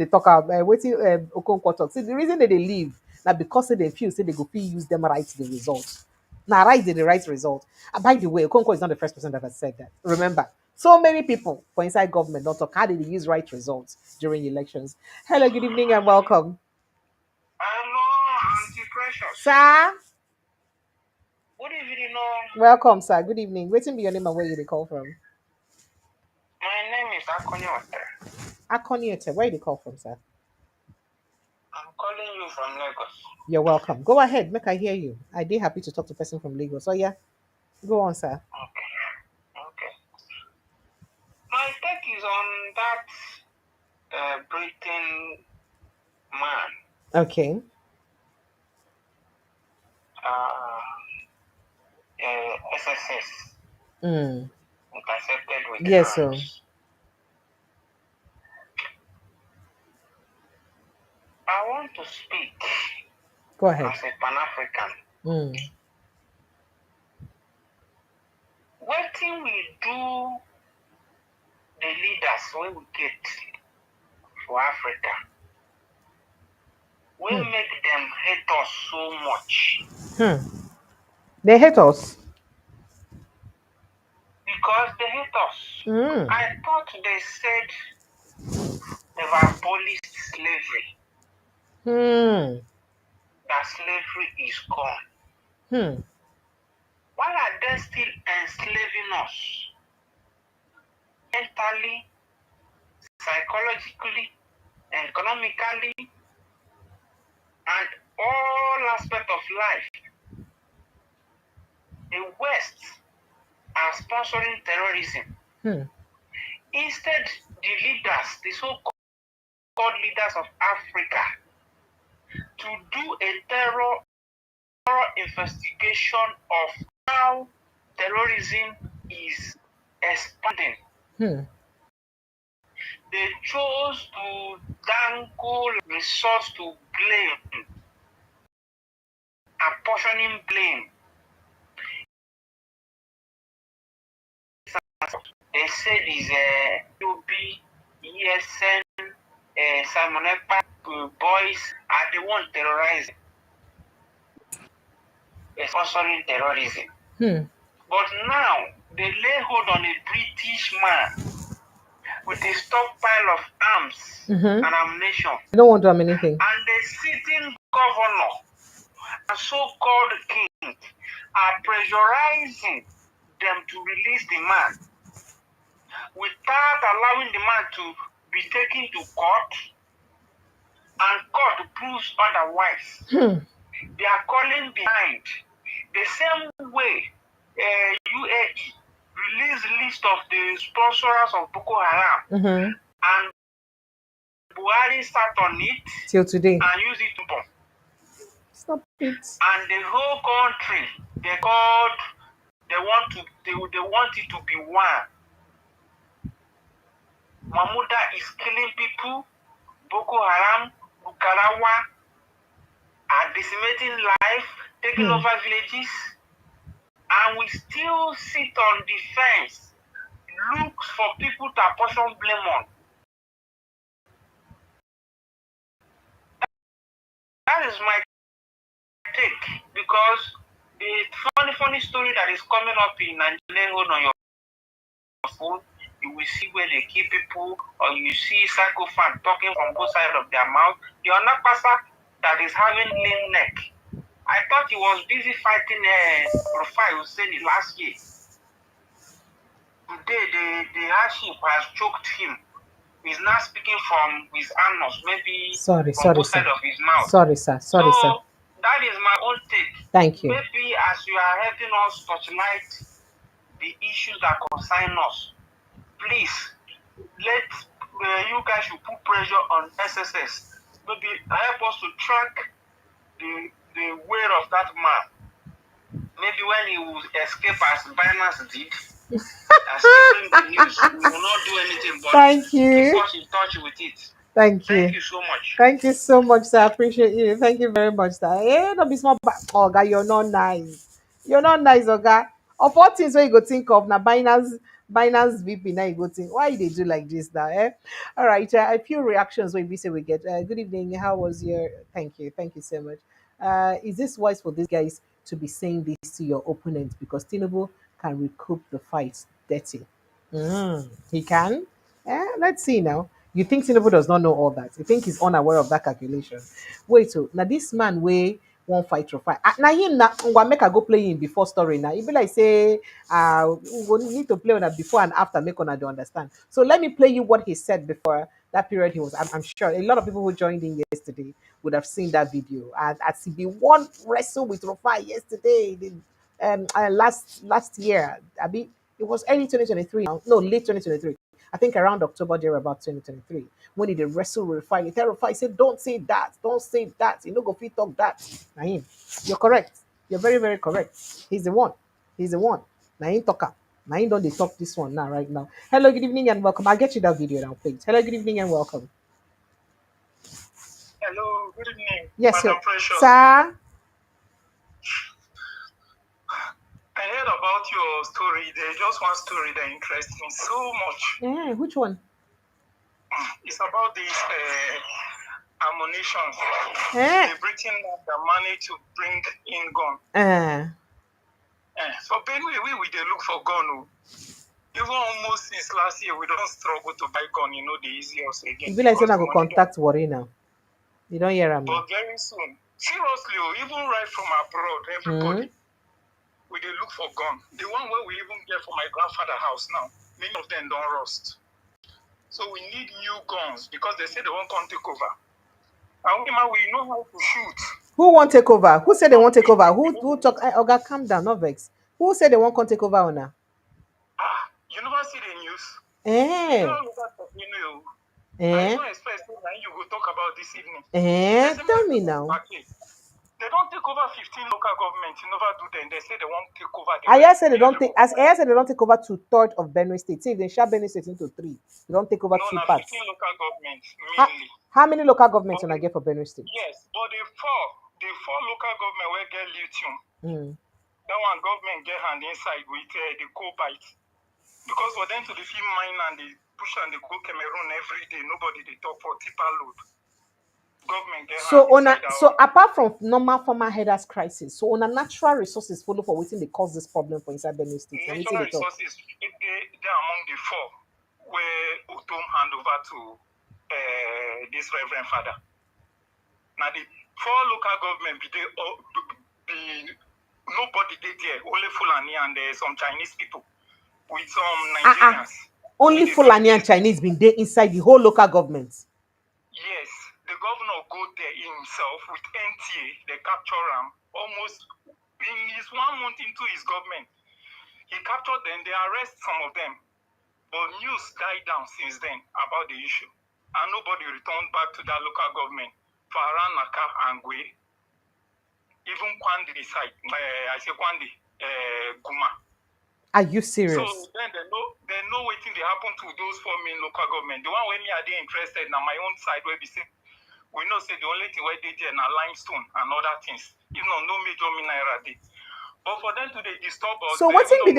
talk about waiting Okonkwo talk. See the reason that they leave now because they feel say they go feel use them right the result. Now right the right result. And by the way, Okonkwo is not the first person that has said that. Remember, so many people for inside government don't talk how did they use right results during elections. Hello, good evening and welcome. Hello, Auntie Precious. Sir. Good evening. Welcome, sir. Good evening. Waiting be your name and where you they call from. My name is Akonyote. Akonyote, where you they call from, sir? I'm calling you from Lagos. You're welcome. Go ahead, make I hear you. I'd be happy to talk to a person from Lagos. So yeah, go on, sir. Okay. My take is on that Britain man. Okay. SSS. Mm. Intercepted with Yes, arms. sir. I want to speak Go ahead. as a Pan-African. Mm. What thing we do the leaders when we get for Africa, we make them hate us so much. They hate us. Because they hate us. Mm. I thought they said they've abolished slavery, Hmm. that slavery is gone. Hmm. Why are they still enslaving us? Mentally, psychologically, economically, and all aspects of life. The West are sponsoring terrorism. Instead, the leaders, the so-called leaders of Africa, to do a thorough investigation of how terrorism is expanding. They chose to dangle resource to blame, apportioning blame. They said is Obi, ESN, Simon Ekpa, boys are the one terrorizing, sponsoring terrorism. But now they lay hold on a British man with a stockpile of arms and ammunition. They don't want to do anything. And the sitting governor and so-called king are pressurizing them to release the man without allowing the man to be taken to court, and court proves otherwise. They are calling behind the same way UAE released list of the sponsors of Boko Haram, and Buhari sat on it Till today. and used it to bomb. Stop it. And the whole country, they want it to be one. Mahmuda is killing people. Boko Haram, Bukarawa are decimating life, taking over villages, and we still sit on the fence, look for people to apportion blame on. That is my take, because the funny story that is coming up in Nigeria on your phone, you will see where they kill people, or you see psychopaths talking from both sides of their mouth. The other person that is having lean neck, I thought he was busy fighting Rufai Hussein last year. Today, the hardship has choked him. He's now speaking from his anus, maybe from both sides of his mouth. Sorry, sir. So that is my own take. Thank you. Maybe as you are helping us touchlight the issues that concern us, please let you guys should put pressure on SSS. Maybe help us to track the way of that man. Maybe when he will escape as Binance did, and still bring the news, we will not do anything but Thank you. keep us in touch with it. Thank you. Thank you so much. Thank you so much, sir. I appreciate you. Thank you very much, sir. Hey, don't be small. Oga, you're not nice. You're not nice, Oga. Of all things where you go think of, now Binance VP, now you go think, why they do like this now? Eh? All right, a few reactions when we say we get. Good evening. How was your? Thank you. Thank you so much. Is this wise for these guys to be saying this to your opponent because Tinubu can recoup the fight dirty? He can. Let's see now. You think Tinubu does not know all that? You think he's unaware of that calculation? Wait, so now this man way won't fight to fight. Now him na ngwa make I go play him before story now. It be like say we go need to play on that before and after make on to understand. So let me play you what he said before that period he was. I'm sure a lot of people who joined in yesterday would have seen that video. And at CB1 wrestle with Rufai yesterday, last year. I mean, it was early 2023 now. No, late 2023. I think around October there about 2023. When he did wrestle with Rufai, he tell Rufai, said, don't say that, don't say that. You know, go fit talk that. Naim, you're correct. You're very, very correct. He's the one. He's the one. Naim talker. Naim don't they talk this one now, right now. Hello, good evening and welcome. I'll get you that video now, please. Hello, good evening and welcome. Hello, good evening, Yes, Madam Precious. sir. I heard about your story. There's just one story that interests me so much. Which one? It's about these ammunition. Eh. The Britain the money to bring in gun. For Benue, we dey look for gun. Oh. Even almost since last year, we don't struggle to buy gun. You know, the easy us again. You be like saying I because go the money contact Worry now. You don't hear him. But very soon, seriously, even right from abroad, everybody, we dey look for gun. The one where we even get for my grandfather house now, many of them don't rust. So we need new guns because they say they won't come take over. And we know how to shoot. Who won't take over? Who said they won't take over? Who talk? Oga, calm down, no vex. Who said they won't come take over on now? You never see the news. Eh. You don't look at I don't expect that you will talk about this evening. Tell me now. They don't take over 15 local governments. You never do them. They say they won't take over. I said they don't take. As I said they don't take over 2/3 of Benue State. See, if they share Benue State into 3, they don't take over 2 parts. 15 local governments mainly. How many local governments can I get for Benue State? Yes, but the four local government will get lithium. That one government get hand inside with the cobalt. Because for them to the film mine and they push and they go Cameroon every day, nobody they talk for tipper load. Government get so apart from normal farmer headers crisis, so on a natural resources follow for waiting they cause this problem for inside Benue State. Natural resources they among the four where Utom hand over to this Reverend Father. Now the four local government nobody did there, only Fulani and some Chinese people with some Nigerians. Only Fulani and Chinese been there inside the whole local government. Yes, the governor go there himself with NTA. They capture him almost in his 1 month into his government. He captured them. They arrest some of them, but news died down since then about the issue, and nobody returned back to that local government for around Naka and Gwe. Even Kwandi side, I say Kwandi, Guma. Are you serious? So then they know waiting they happen to those 4 main local government. The one where me are they interested now my own side where we say we know say the only thing where they did now limestone and other things. Even no major mineral day. But for them to they disturb us. So what's be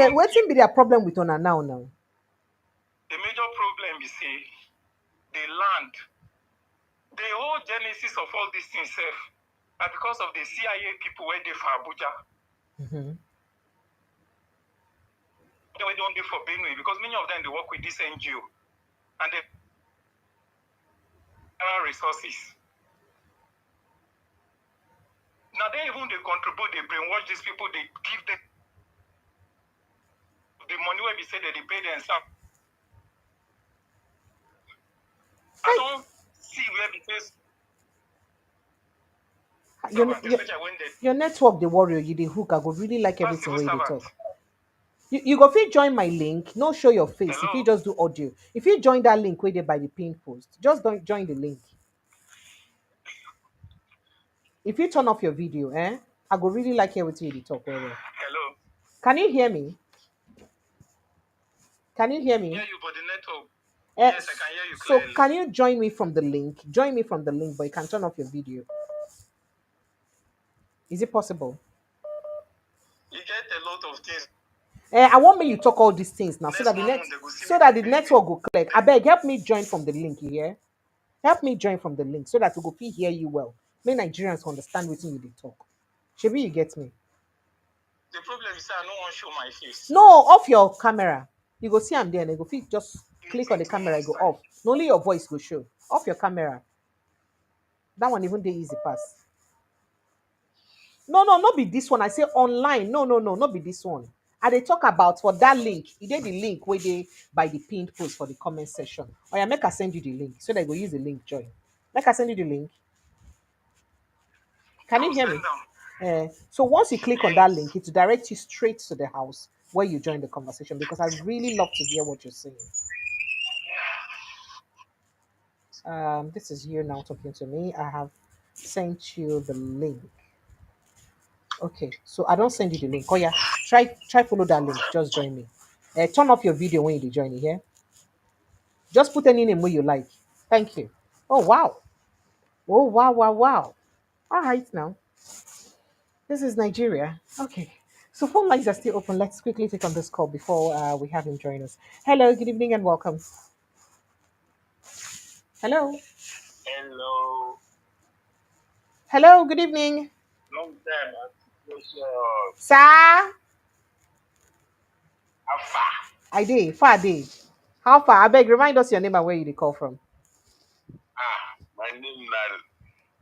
their problem with Ona now? The major problem is say the land. The whole genesis of all these things are because of the CIA people where they for Abuja. They don't do for Benue because many of them they work with this NGO and they resources. Now they even they contribute, they brainwash these people, they give them the money where we say that they pay themselves. I don't see where because your network the warrior you the hook. I would really like everything where you talk. You go fit join my link, no show your face. Hello? If you just do audio. If you join that link where they by the pin post, just don't join the link. If you turn off your video, I go really like everything you talk. Hello. Can you hear me? Can you hear me? I hear you, but the network. Yes, I can hear you clearly. So can you join me from the link? Join me from the link, but you can turn off your video. Is it possible? You get a lot of things. I want me you talk all these things now so that the network will click. I beg, help me join from the link here. Help me join from the link so that we go hear you well. May Nigerians understand what you talk. Shebi, you get me? The problem is I don't want to show my face. No, off your camera. You go see I'm there and you go just click on the camera, go off. Only your voice go show. Off your camera. That one even the easy pass. No, not be this one. I say online. No, not be this one. And they talk about for that link. You did the link where they by the pinned post for the comment section. Or yeah, make I send you the link so they go use the link join. Make I send you the link. Can you hear me? So once you click on that link, it will direct you straight to the house where you join the conversation because I really love to hear what you're saying. This is you now talking to me. I have sent you the link. Okay, so I don't send you the link. Oh yeah, try follow that link. Just join me. Turn off your video when you join here. Just put any name where you like. Thank you. Oh wow, Oh, wow, wow, wow. All right, now. This is Nigeria. Okay. So phone lines are still open. Let's quickly take on this call before we have him join us. Hello, good evening and welcome. Hello. Hello. Hello, good evening. Long time. Sir, How far? I did. Far day. How far? I beg, remind us your name and where you dey call from. My name is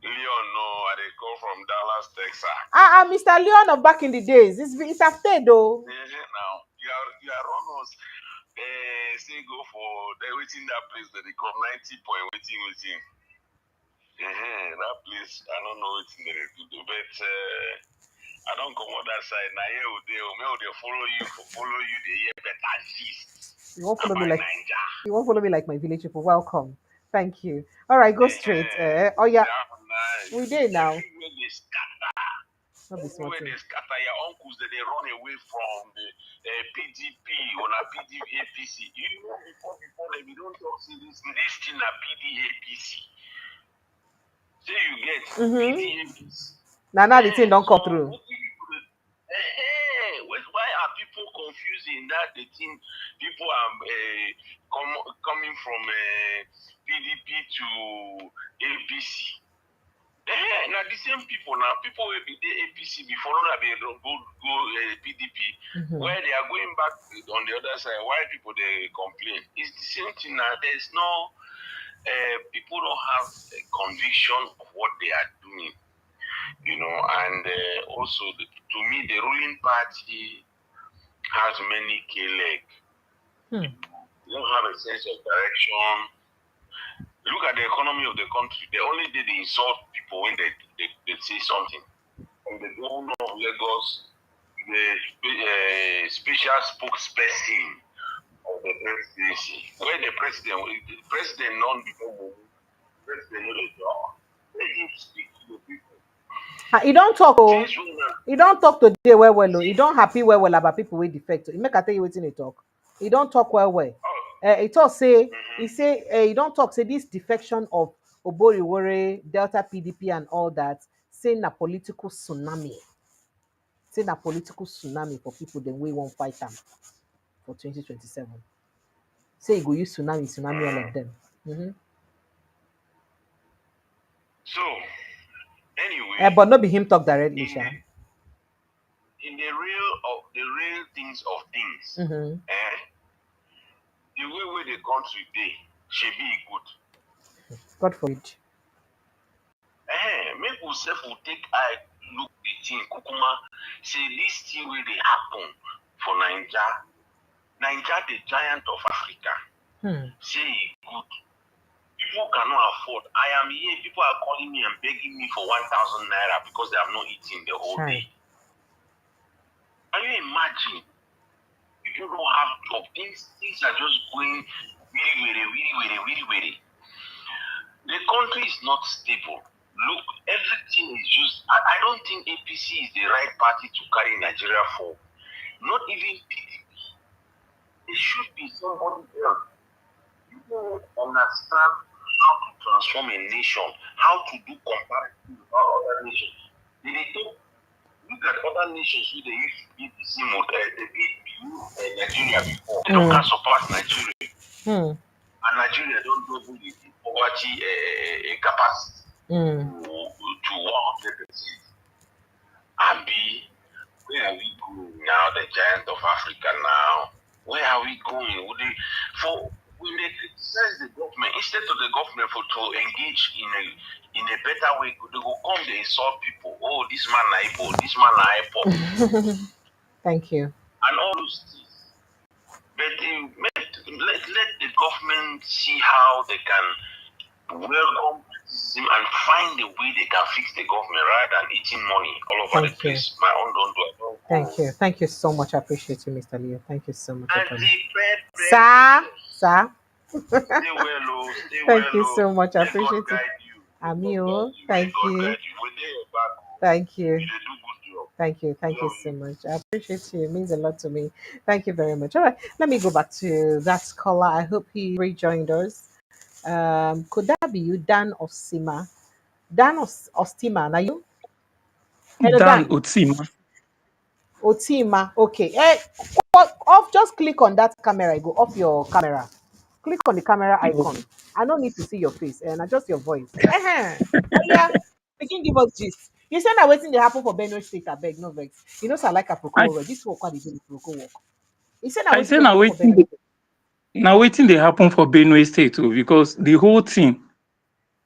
Leon. No, I dey call from Dallas, Texas. Mr. Leon of back in the days. It's after though. Now you are run us. Say go for the waiting that place that they call 90 point waiting. That place I don't know waiting they do, but I don't come on that side. Now here they follow you. They hear better gist. You won't follow me About like Naija. you won't follow me like my village people. Welcome. Thank you. All right, go straight. Oh yeah, we did now. Everywhere they scatter. Not be Everywhere smarting. they scatter, your uncles that they run away from the PDP or a PDP APC. You know before them, you don't talk see this thing a PDAPC. So you get PDAPC. Now the thing don't come through. Why are people confusing that they think people are coming from PDP to APC? Now the same people will be the APC before not be go PDP, where they are going back on the other side. Why people they complain? It's the same thing now. There's no people don't have a conviction of what they are doing, and also to me the ruling party has many K-leg. They don't have a sense of direction. Look at the economy of the country. They only did insult people when they say something. And the governor of Lagos, the special spokesperson of the presidency, where the president non before president know the job. Let him speak to the people. He don't talk. Oh, he don't talk today well. He don't happy well about people with defect. He make I tell you waiting he talk. He don't talk well. He talk say he don't talk say this defection of Oboriwore, Delta PDP and all that. Say na political tsunami. Say na political tsunami for people then we won't fight them for 2027. Say he go use tsunami all of them. So anyway, but not be him talk directly, Sha. In the real things of things, the way the country dey should be good. God forbid. Make we self will take eye look the thing kukuma say this thing wey dey happen for Naija the giant of Africa. Say e good. People cannot afford. I am here. People are calling me and begging me for 1,000 naira because they have not eaten the whole day. Can you imagine? If you don't have job, things are just going really. The country is not stable. Look, everything is just. I don't think APC is the right party to carry Nigeria forward. Not even PDP. It should be somebody else. People understand how to transform a nation, how to do comparison with other nations. Look at other nations who they used to be the same they beat Nigeria before. They don't can surpass Nigeria. And Nigeria don't double the poverty capacity to 100%. And where are we going now? The giant of Africa now. Where are we going? When they criticize the government, instead of the government to engage in a better way, they will come they insult people. Oh, this man Naipo, this man Naipo. Thank you. And all those things. But let the government see how they can welcome criticism and find a way they can fix the government rather than eating money all over the place. My own don't do it. Thank you. Thank you so much. I appreciate you, Mr. Leo. Thank you so much. Sir. Stay well. Thank you so much. I appreciate it. Amio. Thank you. Thank you. Thank you. Thank you so much. I appreciate you. It means a lot to me. Thank you very much. All right. Let me go back to that caller. I hope he rejoined us. Could that be you, Dan Osima? Dan Ostima, now you? Hello, Dan Dan. Utsima. Otima. Okay. Off. Just click on that camera. Go off your camera. Click on the camera icon. I don't need to see your face and adjust your voice. Oh yeah. Begin give us gist. You said that waiting they happen for Benue State. I beg no vex. You know, so I like a I, procure. This work what they do the procure work. You said that I waiting say they now happen for waiting Benue State. now waiting they happen for Benue State too, because the whole thing,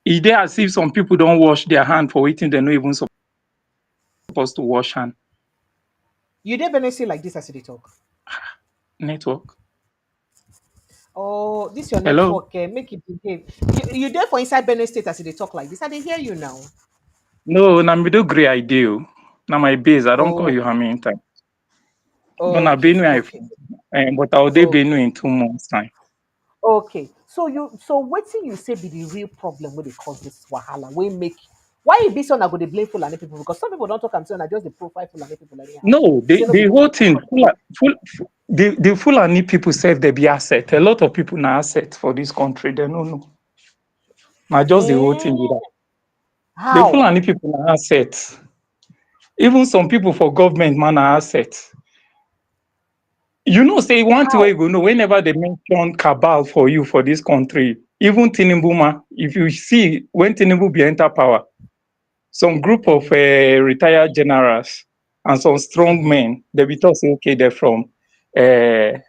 it dey as if some people don't wash their hand for waiting they're not even supposed to wash hand. You did Benue State like this as they talk. Network. Oh, this your Hello? network. Make it behave. You there for inside Benue State as they talk like this. I they hear you now. No, na middle grey idea. Now my base, I don't call Oh, you how many times. No, na okay, Benue I okay, but I'll dey okay. Benue in 2 months time. Okay, so what thing you say be the real problem where they cause this wahala? We make why you be so na go dey blame Fulani people because some people don't talk and say na just the profile Fulani people anyhow. No, Say no be the the whole thing, Fulani people. the Fulani people say they be asset. A lot of people na asset for this country. They no know. Na just the whole thing Eh, be that. The how? Fulani people na asset. Even some people for government man na asset. You know, say one thing where How? you go know whenever they mention cabal for you for this country, even Tinubu ma, if you see when Tinubu be enter power, some group of retired generals and some strong men, they be talk say okay, they're from they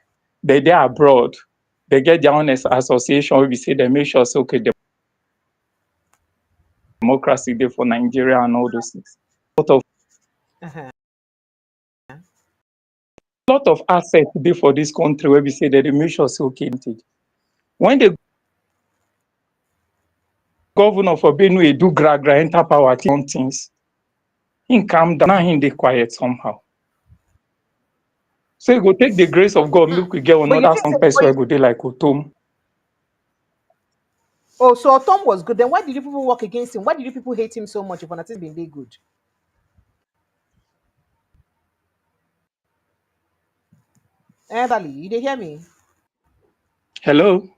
abroad, they get their own association where we say they make sure say okay, democracy there for Nigeria and all those things. Uh-huh. Lot of assets there for this country where we say that they make sure say okay. When the governor for Benue do gra enter power on things, he calm down, now he dey quiet somehow. So you go take the grace of God, make we get But you another think strong say person where go dey like Otom. oh so Tom was good. Then why did you people work against him? Why did you people hate him so much if nothing been they good? Everly, you did hear me? Hello?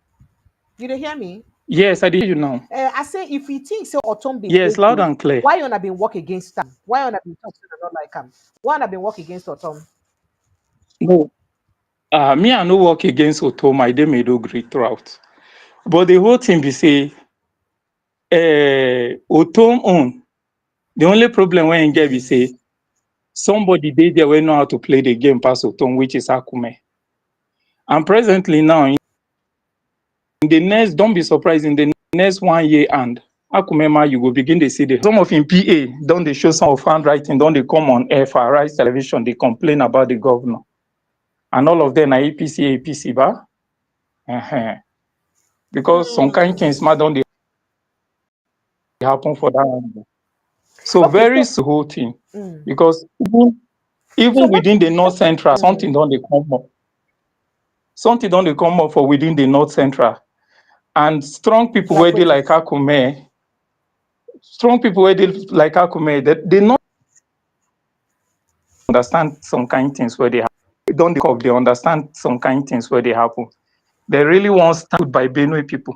You did hear me? Yes, I did hear you now. I say if you think so Otom been they Yes, loud good, and clear. why you not been work against him? Why you not been talk to not like him? Why not been work against Otom? No. Me I no work against Otom, I dey Maiduguri throughout. But the whole thing be say Otom own, the only problem when you get be say somebody dey there wey know how to play the game pass Otom, which is Akume. And presently now, in the next, don't be surprised, in the next 1 year and Akumema, you go begin to see some of in PA, don't they show some of handwriting, don't they come on air for Rise Television, they complain about the governor. And all of them are APC, ba? Uh-huh. Because some kind things ma don't they happen for that angle. So Okay, very so the whole thing. mm, Because so even what within the North Central, something mm, don't they come up. Something don't they come up for within the North Central. And strong people like where they what like is Akume, strong people where they like Akume, they not understand some kind things where they happen. They don't cope, they understand some kind things where they happen. They really want stand by Benue people.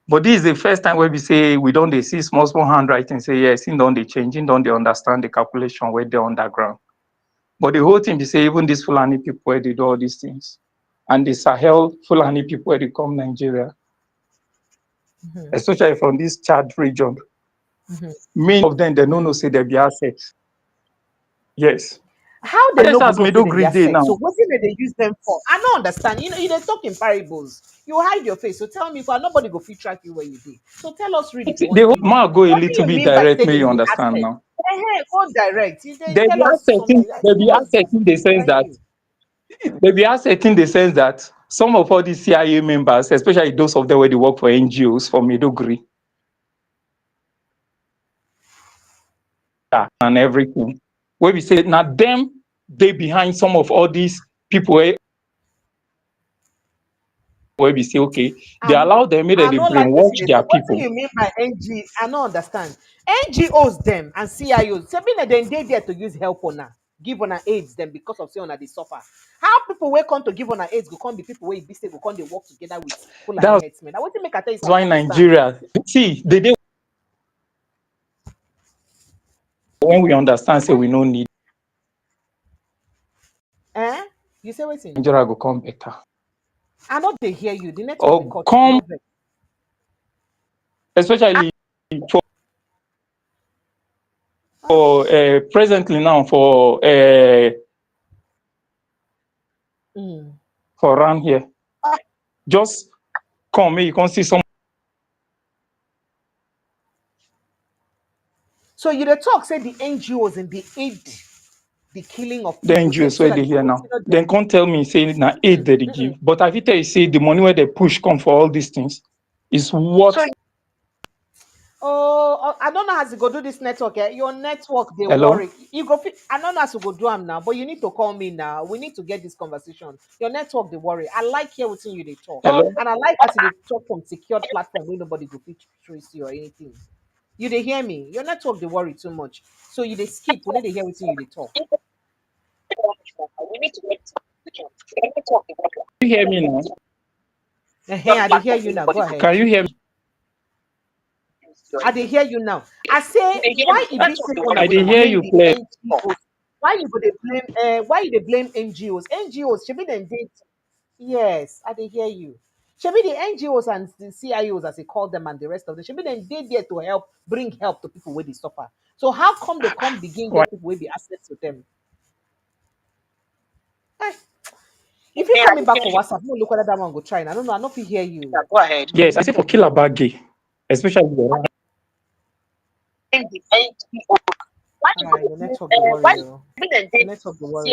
But this is the first time where we say we don't they see small handwriting, say yes, in don't they change, in don't they understand the calculation where they're underground. But the whole thing they say even these Fulani people where they do all these things. And the Sahel Fulani people where they come Nigeria, especially from this Chad region. Many of them they don't know say they be assets. Yes. how I they just no go as know say them be Maiduguri Day assets? So now. what did they use them for? I don't understand. You they talk in parables. You hide your face. So tell me, for nobody go fit track you where you be. So tell us really if you The want whole give. ma go a What do little you bit mean by direct, say may they you be understand assets? now. Go direct. You they They be tell us asserting, something. they be Give us this. asserting in the sense Thank that you. they be asserting the sense that some of all these CIA members, especially those of them where they work for NGOs for Maiduguri and everything, where we say now them they behind some of all these people where we say okay, they I'm not. allow them, maybe I they not like waiting brainwash they their talk. What do people. you mean by NG? I don't understand. NGOs them and CIOs. Say mean that they there to use help on her, give on her AIDS them because of say on they suffer. How people will come to give on her AIDS go come be people where be say go come they work together with Fulani That's headsmen. I want to make I tell you something. why Understand? Nigeria see they when we understand, say we no need. You say waiting. Nigeria go come better. I know they hear you. The network they cut Come, you. especially for presently now for around here. Just come, you can see some. So you the talk say the NGOs and the aid the killing of The people. NGOs where they here now. Then can't tell me say na aid that they give. But I will tell you say the money where they push come for all these things is what. Oh, I don't know how to go do this network. Your network, they Hello? worry. You go. I don't know how to go do them now, but you need to call me now. We need to get this conversation. Your network, they worry. I like hearing you they talk, Hello? and I like as they talk from secured platform where nobody go fit trace you or anything. You they hear me? Your network, they worry too much. So you they skip when they hear you they talk. You hear me now? I they hear you now. Go ahead. Can you hear me? I they hear you now. I say why it be say I did hear you play. NGOs? Why you go they blame? Why they blame NGOs? NGOs should be them date. Yes, I they hear you. Should be the NGOs and the CIOs as they call them and the rest of them. Should be them they there to help bring help to people where they suffer. So how come they come begin Why? get people will be assets to them? Eh, if you coming back for WhatsApp, no look whether that one go try. I don't know. I don't hear you. Go ahead. Yes, I say for kill about gay, especially the The network the worry. The network the worry.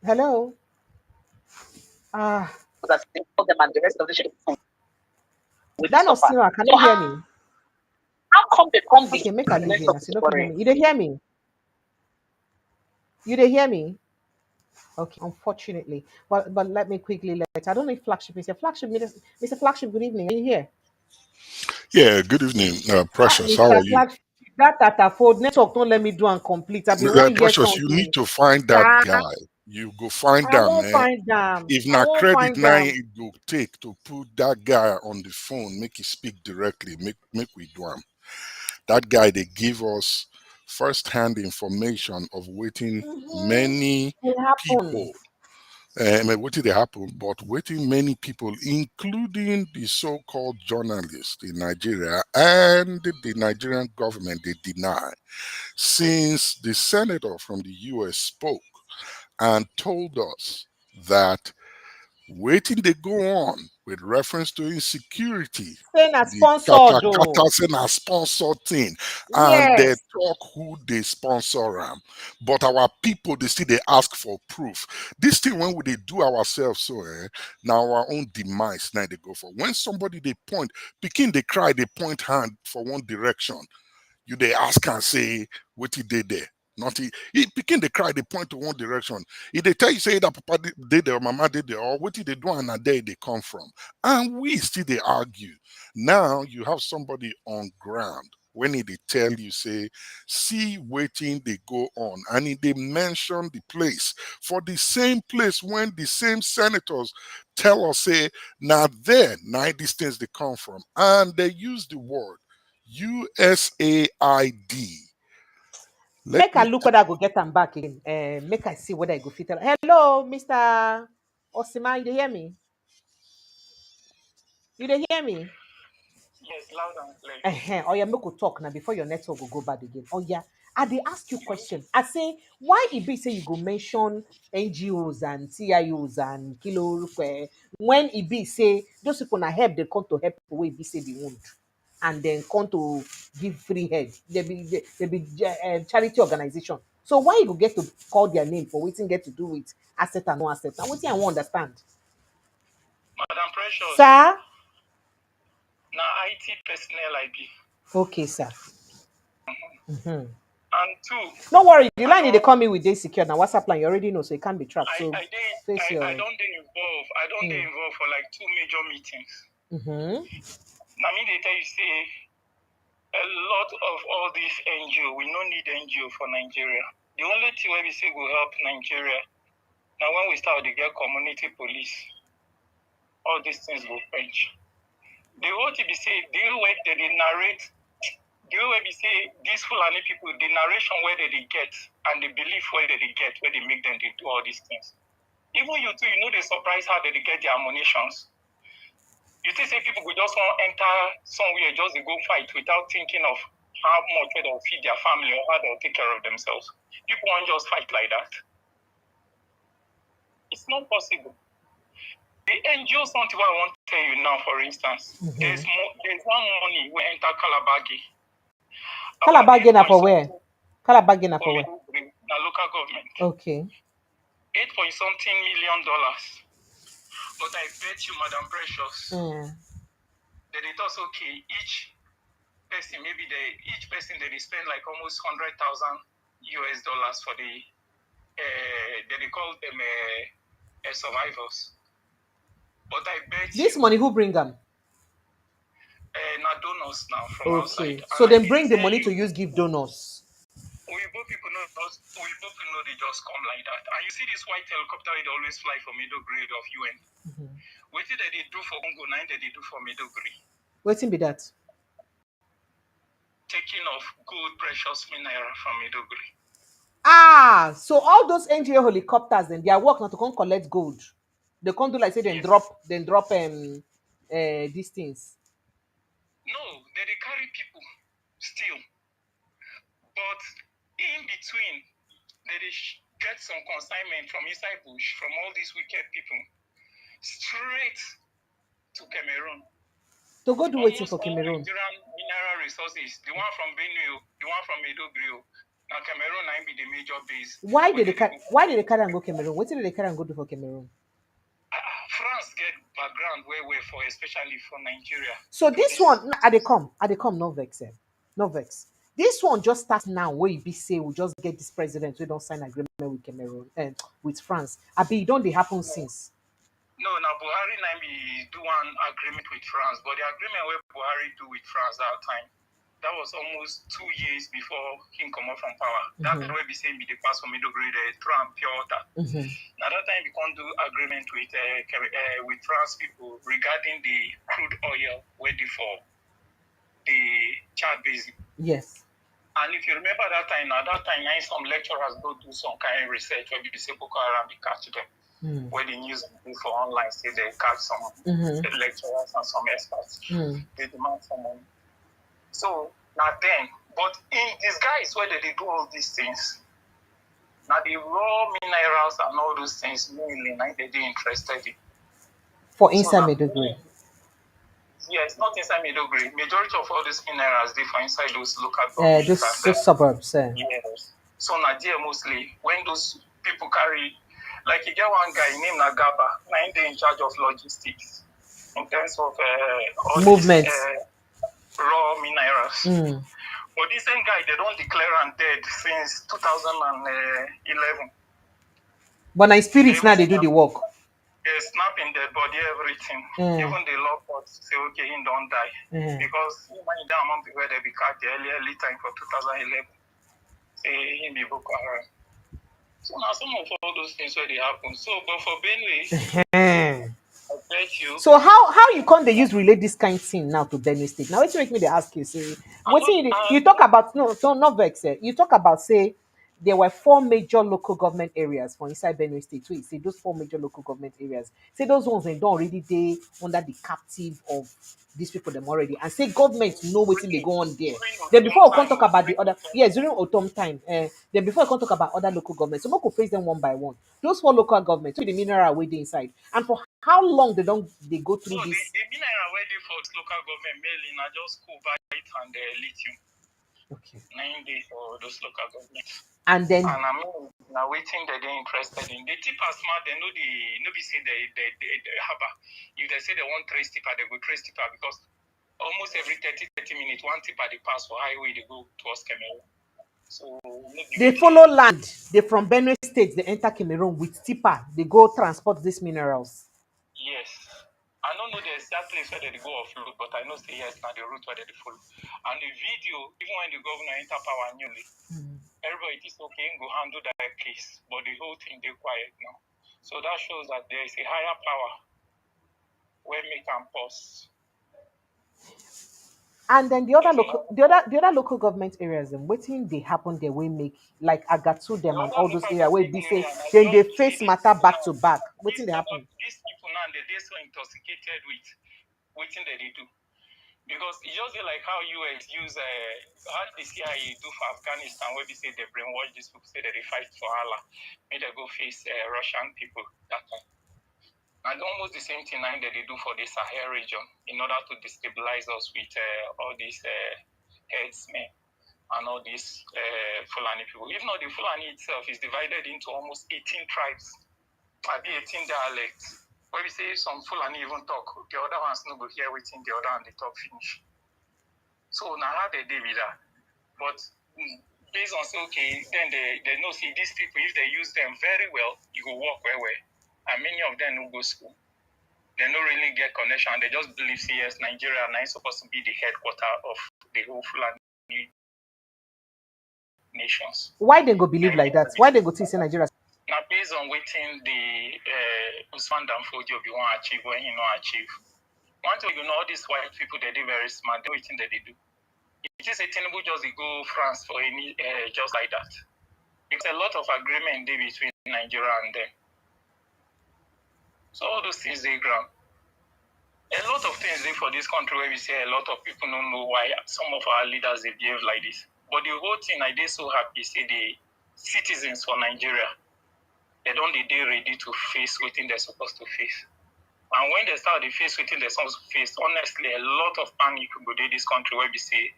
Hello. That not still. Can you hear me? Okay, make a leave here. So don't hear me. You don't hear me. You don't hear me. Okay, unfortunately, but let me quickly let. I don't know if flagship is here. Flagship, Mr. Flagship. Good evening. Are you here? Yeah, good evening, Precious. How Mr. are you? Flagship, that Tata Ford network don't let me do and complete. I've been 1 year Precious, you need something. to find that Sir, guy. You go find I them, won't man. find them. If I not won't credit find nine, them. it go take to put that guy on the phone, make he speak directly, make we do him. That guy they give us first-hand information of waiting many It happened. people. What did happen? But waiting many people, including the so-called journalists in Nigeria and the Nigerian government, they deny. Since the senator from the US spoke and told us that waiting they go on with reference to insecurity, Saying a the sponsor kata though. kata saying a sponsor thing, and they Yes. talk who they sponsor them. But our people they still they ask for proof. This thing when we they do ourselves so now our own demise now they go for. When somebody they point, begin they cry, they point hand for one direction. You they ask and say what he did there. Not he begin they cry, they point to one direction. If they tell you say that papa did there or mama did there, or what did they do and there they come from. And we still they argue. Now you have somebody on ground when they tell you say see waiting they go on and if they mention the place for the same place when the same senators tell us say now there now these things they come from and they use the word USAID. Let Make I me look whether I go get them back again. Make I see whether I go fit. Hello, Mr. Osima, you dey hear me? You dey hear me? Yes, loud and clear. Oh yeah, make we talk now before your network will go bad again. Oh yeah, I dey ask you question. I say why it be say you go mention NGOs and CIOs and kilo when it be say those people na help they come to help people wey be say they wound and then come to give free head. They be charity organization. So why you go get to call their name for wetin get to do with asset and no asset? Now wetin I won't understand. Madam Precious, Sir? now IT personnel I be. Okay, sir. And two, Don't worry, the I line they don't, call me with day secure. Now WhatsApp line, you already know, so it can't be tracked. So face your I don't dey involved. I don't dey involved for like 2 major meetings. Now me they tell you say a lot of all these NGO, we no need NGO for Nigeria. The only thing where we say will help Nigeria. Now when we start to get community police, all these things will change. The whole thing be say, they wait they narrate the way we say these Fulani people, the narration where they get and the belief where they get, where they make them do all these things. Even you too, they surprise how they get their ammunitions. You think say people will just want to enter somewhere, just go fight without thinking of how much they'll feed their family or how they'll take care of themselves. People won't just fight like that. It's not possible. The NGO something I want to tell you now, for instance, there's one money we enter Kalabagi. Kalabagi na for where? Kalabagi na for where? Na local government. Okay. $8 million. But I bet you, Madam Precious, that it also okay. Each person they spend like almost $100,000 for the they call them survivors. But I bet this money who bring them? Not donors now from outside. So then bring the money to use give donors. We both people know they just come like that. And you see this white helicopter, it always fly for middle grade of UN. What did they do for Congo? Now they do for middle grade. Waiting be that? Taking off gold, precious mineral from middle grade. Ah, so all those NGO helicopters, then their work not to come collect gold. They can't do like say then drop these things. No, they carry people still. But in between, they get some consignment from inside bush, from all these wicked people, straight to Cameroon. To go do waiting for Cameroon. Nigerian mineral resources, the one from Benue, the one from Edogrio. Now Cameroon might be the major base. Why did they carry and go Cameroon? What did they carry and go do for Cameroon? France get background where for, especially for Nigeria. So this one, at the come, no vex. No vex. This one just starts now where you be say we just get this president, we don't sign agreement with Cameroon and with France. Don't they happen since? No, now Buhari now be do one agreement with France, but the agreement where Buhari do with France that time, that was almost 2 years before he come out from power. That way we say be the pass from middle grade Trump pure water. Now that time we can't do agreement with France people regarding the crude oil ready for the Chad Basin. Yes. And if you remember that time, some lecturers go do some kind of research where we say Boko Haram they catch them. Where the news for online say they catch some lecturers and some experts. They demand some money. So now then, but in disguise where they do all these things, now the raw minerals and all those things mainly now they interested in. For inside Maiduguri. Yes, not inside Maiduguri. Majority of all these minerals they for inside those local governments. Those suburbs. Yes. So Nigeria mostly when those people carry, like you get one guy named Nagaba, now they're in charge of logistics in terms of all movement. Raw minerals. But this same guy, they don't declare him dead since 2011. But in spirits now they do the work. They snap in dead body, everything. Even the law courts say, okay, he don't die. Because when you down among people where they be caught the early time for 2011, say he be Boko Haram. So now some of all those things where they happen. So, but for Benue, I bet you. So how you can't they use relate this kind of thing now to Benue State? Now, what you make me they ask you, say, you talk about no vex. You talk about say there were 4 major local government areas for inside Benue State. So you say those 4 major local government areas, say those ones they don't already they under the captive of these people them already, and say government know what they go on there. Then before we can talk about the other, during autumn time, then before we can talk about other local governments, so we could face them one by one. Those 4 local governments, so the mineral way they inside, and for how long they go through this? The mineral ready for local government mainly now just cobalt and lithium. Okay. 9 days for those local governments. And then I mean now waiting that they're interested in. The tipper smart, they know no be say they harbor. If they say they want trace tipper, they go trace tipper because almost every 30 minutes, one tipper they pass for highway, they go towards Cameroon. So they follow land. They from Benue State, they enter Cameroon with tipper. They go transport these minerals. Yes. I don't know the exact place where they go offload, but I know say yes, now the route where they follow. And the video, even when the governor enter power newly, everybody is okay and go handle that case, but the whole thing they quiet now. So that shows that there is a higher power where make them pause. And then the other local government areas, and waiting they happen there we make like Agatu them and all those areas where they say then they face matter back to back. Waiting they happen. These people now they're so intoxicated with waiting that they do. Because it's just like how US use how the CIA do for Afghanistan, where they say they brainwash these people, say that they fight for Allah, may they go face Russian people that time. And almost the same thing now that they do for the Sahel region in order to destabilize us with all these headsmen and all these Fulani people. Even though the Fulani itself is divided into almost 18 tribes, maybe 18 dialects. Where we say some Fulani even talk, the other ones no go hear waiting the other and they talk finish. So now how they deal with that. But based on say, okay, then they know see these people, if they use them very well, you go work well. And many of them no go school. They don't really get connection. They just believe yes, Nigeria now is supposed to be the headquarter of the whole Fulani nations. Why they go believe like that? Why they go think say Nigeria? Now, based on waiting the Usman Danfodio you want to achieve, when you not achieve. One thing you know, all these white people, they do very smart. They waiting that they do. It is a Tinubu just go France for any just like that. It's a lot of agreement there between Nigeria and them. So all those things they ground. A lot of things there for this country where we say a lot of people don't know why some of our leaders they behave like this. But the whole thing, I did so happy say the citizens for Nigeria. They don't they ready to face what they're supposed to face. And when they start to face what they're supposed to face, honestly, a lot of panic will go to this country where we say,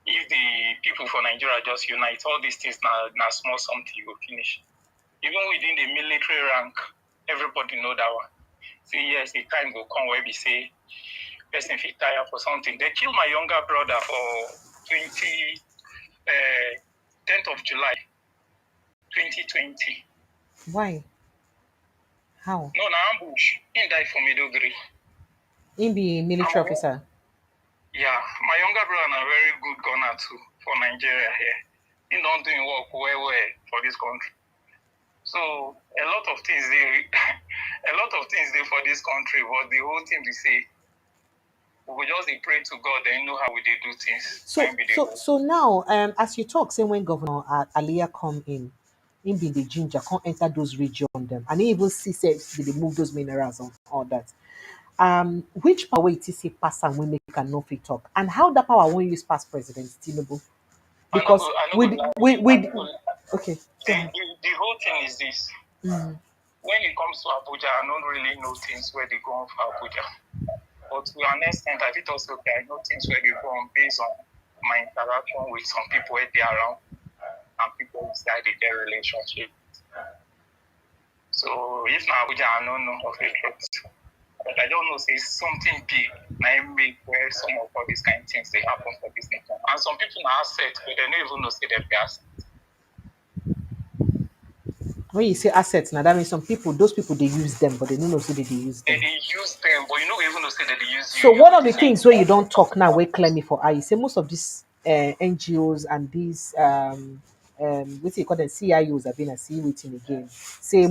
if the people for Nigeria just unite, all these things now small something will finish. Even within the military rank, everybody know that one. So yes, the time will come where we say, person fit tire for something. They killed my younger brother for 10th of July, 2020. Why? How? No, ambush. He died from Medogri. He be a military officer. Yeah, my younger brother is a very good gunner too for Nigeria here. He don't do work well for this country. So a lot of things they for this country, but the whole thing we say, we will just pray to God and know how we they do things. So now, as you talk, say when Governor Aliyah come in be the ginger, can't enter those regions them, and he even see say they move those minerals and all that. Which power it is a pass and we make a no fit talk, and how that power won't use past President Tinubu? Because okay. The whole thing is this. When it comes to Abuja, I don't really know things where they go on for Abuja. But to an extent, I think also okay, I know things where they go on based on my interaction with some people where they are around and people inside their relationship. So if now Abuja, I don't know of it. But I don't know, say something big, now make where some of all these kind of things they happen for this nation. And some people are asset, but they don't even know say they're asset. When you say assets, now that means some people, those people they use them, but they don't know say they use them. They use them, but you don't even know say that they use you. So one of the things where you don't talk now, where claim me for you say most of these NGOs and these what do you call them CIOs have been a see waiting again. Say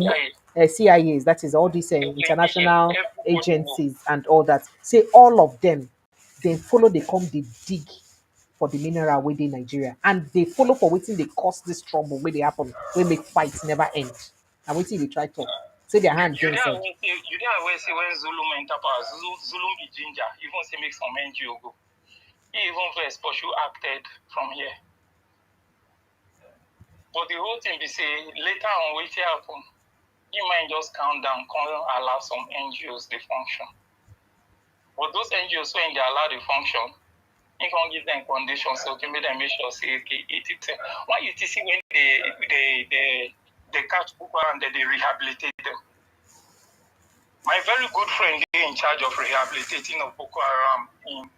CIAs, that is all these international agencies and all that. Say all of them, they follow they come they dig for the mineral within Nigeria, and they follow for waiting they cause this trouble where they happen, where make fights never end. And waiting they try to say their hand You inside. didn't always say when Zulum enter power, Zulum be ginger, even say make some NGO go. He even first pursue acted from here. But the whole thing be say later on what happen, you might just calm down, allow some NGOs to function. But those NGOs when they allow the function, you can give them conditions so make them make sure say okay, why you see when they catch people and they rehabilitate them. My very good friend is in charge of rehabilitating of Boko Haram in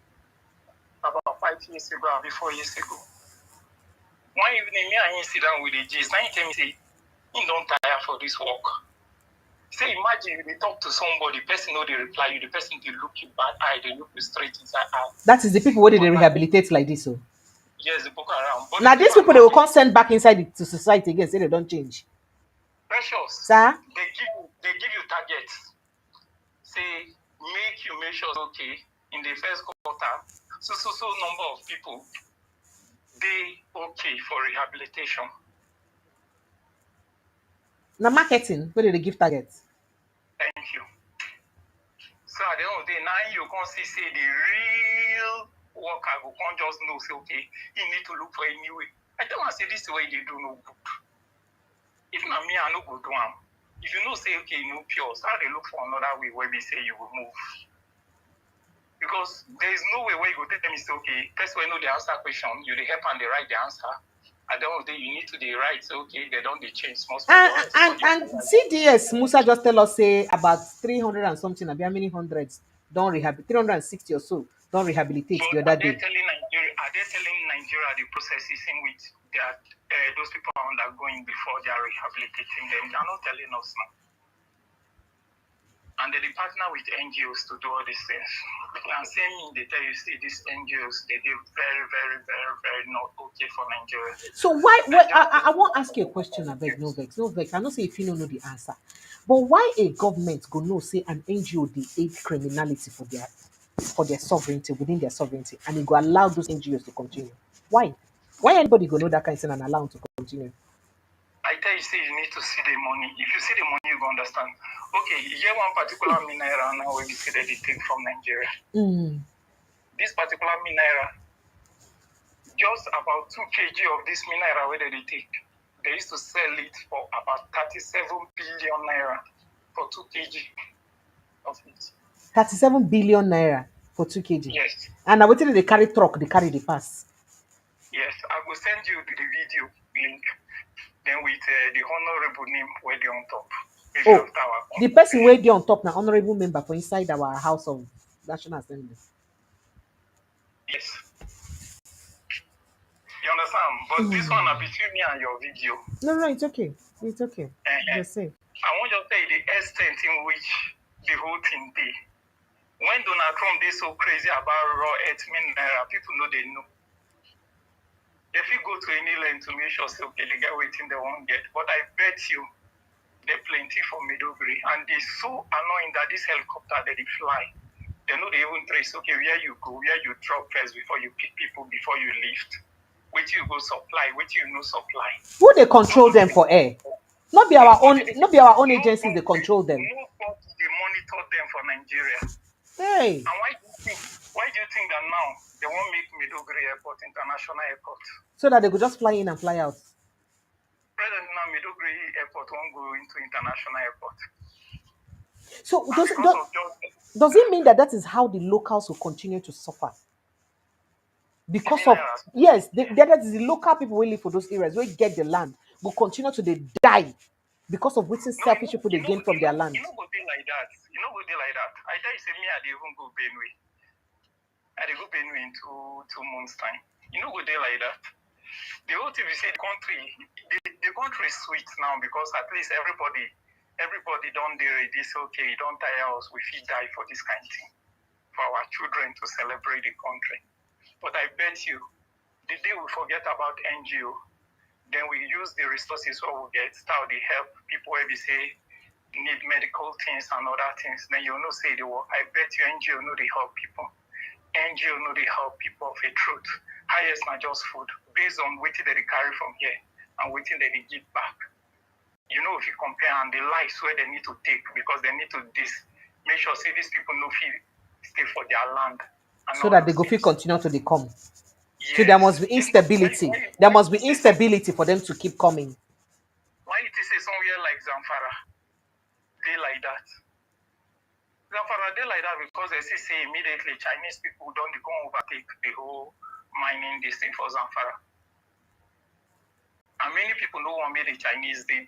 about 5 years ago, before 4 years ago. One evening, me and him sit down with the G's. Now he tell me, say, he don't tire for this work. Say, imagine you talk to somebody, the person know they reply you, the person they look you bad eye, they look you straight inside eye. That is the people where they rehabilitate like this, so. Yes, the Boko Haram. But now these people they will come send back inside to society again, say they don't change. Precious. Sir? They give you targets. Say, make sure okay in the first quarter, so number of people, they okay for rehabilitation. Now marketing, where did they give target? Thank you. So at the end of the day, now you can see the real worker who can't just know, say, okay, you need to look for a new way. I don't want to say this way they do no good. If not me, I no go do am. If you know, say, okay, you know pure, so how they look for another way where we say you will move. Because there is no way where you go tell them, it's okay, first way know the answer question, you dey help and they write the answer. At the end of the day, you need to the right, so okay, they don't they change most for the rest. And CDS Musa just tell us say about 300 and something, how many hundreds don't rehabilitate, 360 or so don't rehabilitate So the other day. are they telling Nigeria the processes in which that those people are undergoing before they are rehabilitating them? They are not telling us now. And they partner with NGOs to do all these things. And same they tell you, see, these NGOs, they do very, very, very, very not okay for Nigeria. So why I won't ask you a question, I beg, no vex. I don't say if you don't know the answer. But why a government go no say an NGO they aid criminality for their sovereignty, within their sovereignty, and it go allow those NGOs to continue? Why? Why anybody go know that kind of thing and allow them to continue? I tell you, say you need to see the money. If you see the money, you go understand. Okay, here one particular mineral now where we say that they take from Nigeria. This particular mineral, just about 2 kg of this mineral where they take, they used to sell it for about 37 billion naira for 2 kg of it. 37 billion naira for 2 kg. Yes. And now what did they carry truck, they carry the pass? Yes, I will send you the video link. Then with the honorable name where they on top. Oh, the person where they on top now, honorable member for inside our House of National Assembly. Yes. You understand? But this one are between me and your video. No, it's okay. It's okay. Just say. I want you to tell you the extent in which the whole thing did. When Donald Trump is so crazy about raw earth mineral, people know they know. If you go to any land to make sure, say, okay, they get waiting they won't get. But I bet you they're plenty for Midogri. And they're so annoying that this helicopter that they fly, they know they even trace, okay, where you go, where you drop first before you pick people, before you lift. Where you go supply, where you no supply. Who they control them for air? Not be our own agencies, they control them. Nobody they monitor them for Nigeria. Hey. And why do you think that now they won't make Midogri Airport international airport? So that they could just fly in and fly out. Present now, Midogri Airport won't go into international airport. So does it mean that is how the locals will continue to suffer? Because of yes, that is the local people will live for those areas, will get the land, will continue to die because of which selfish people they gain from their land. You know, go be like that. I tell you, say me, I dey even go Benue. I dey go Benue in 2 months' time. You know, go there like that. The whole thing we say the country is sweet now because at least everybody don't do it. This okay, don't tire us. We feel die for this kind of thing for our children to celebrate the country. But I bet you, the day we forget about NGO, then we use the resources what we get, start to help people where we say need medical things and other things. Then you know say the work. I bet you NGO know they help people. NGO know they help people of a truth. Highest not just food, based on what they carry from here and what they give back. You know, if you compare and the lives where they need to take because they need to make sure say these people no feel stay for their land. So that they go feel continue to come. Yes. So there must be instability. There must be instability for them to keep coming. Why it is somewhere like Zamfara? They like that. Zamfara, they like that because they say immediately Chinese people don't go overtake the whole mining this thing for Zamfara. And many people don't want me the Chinese they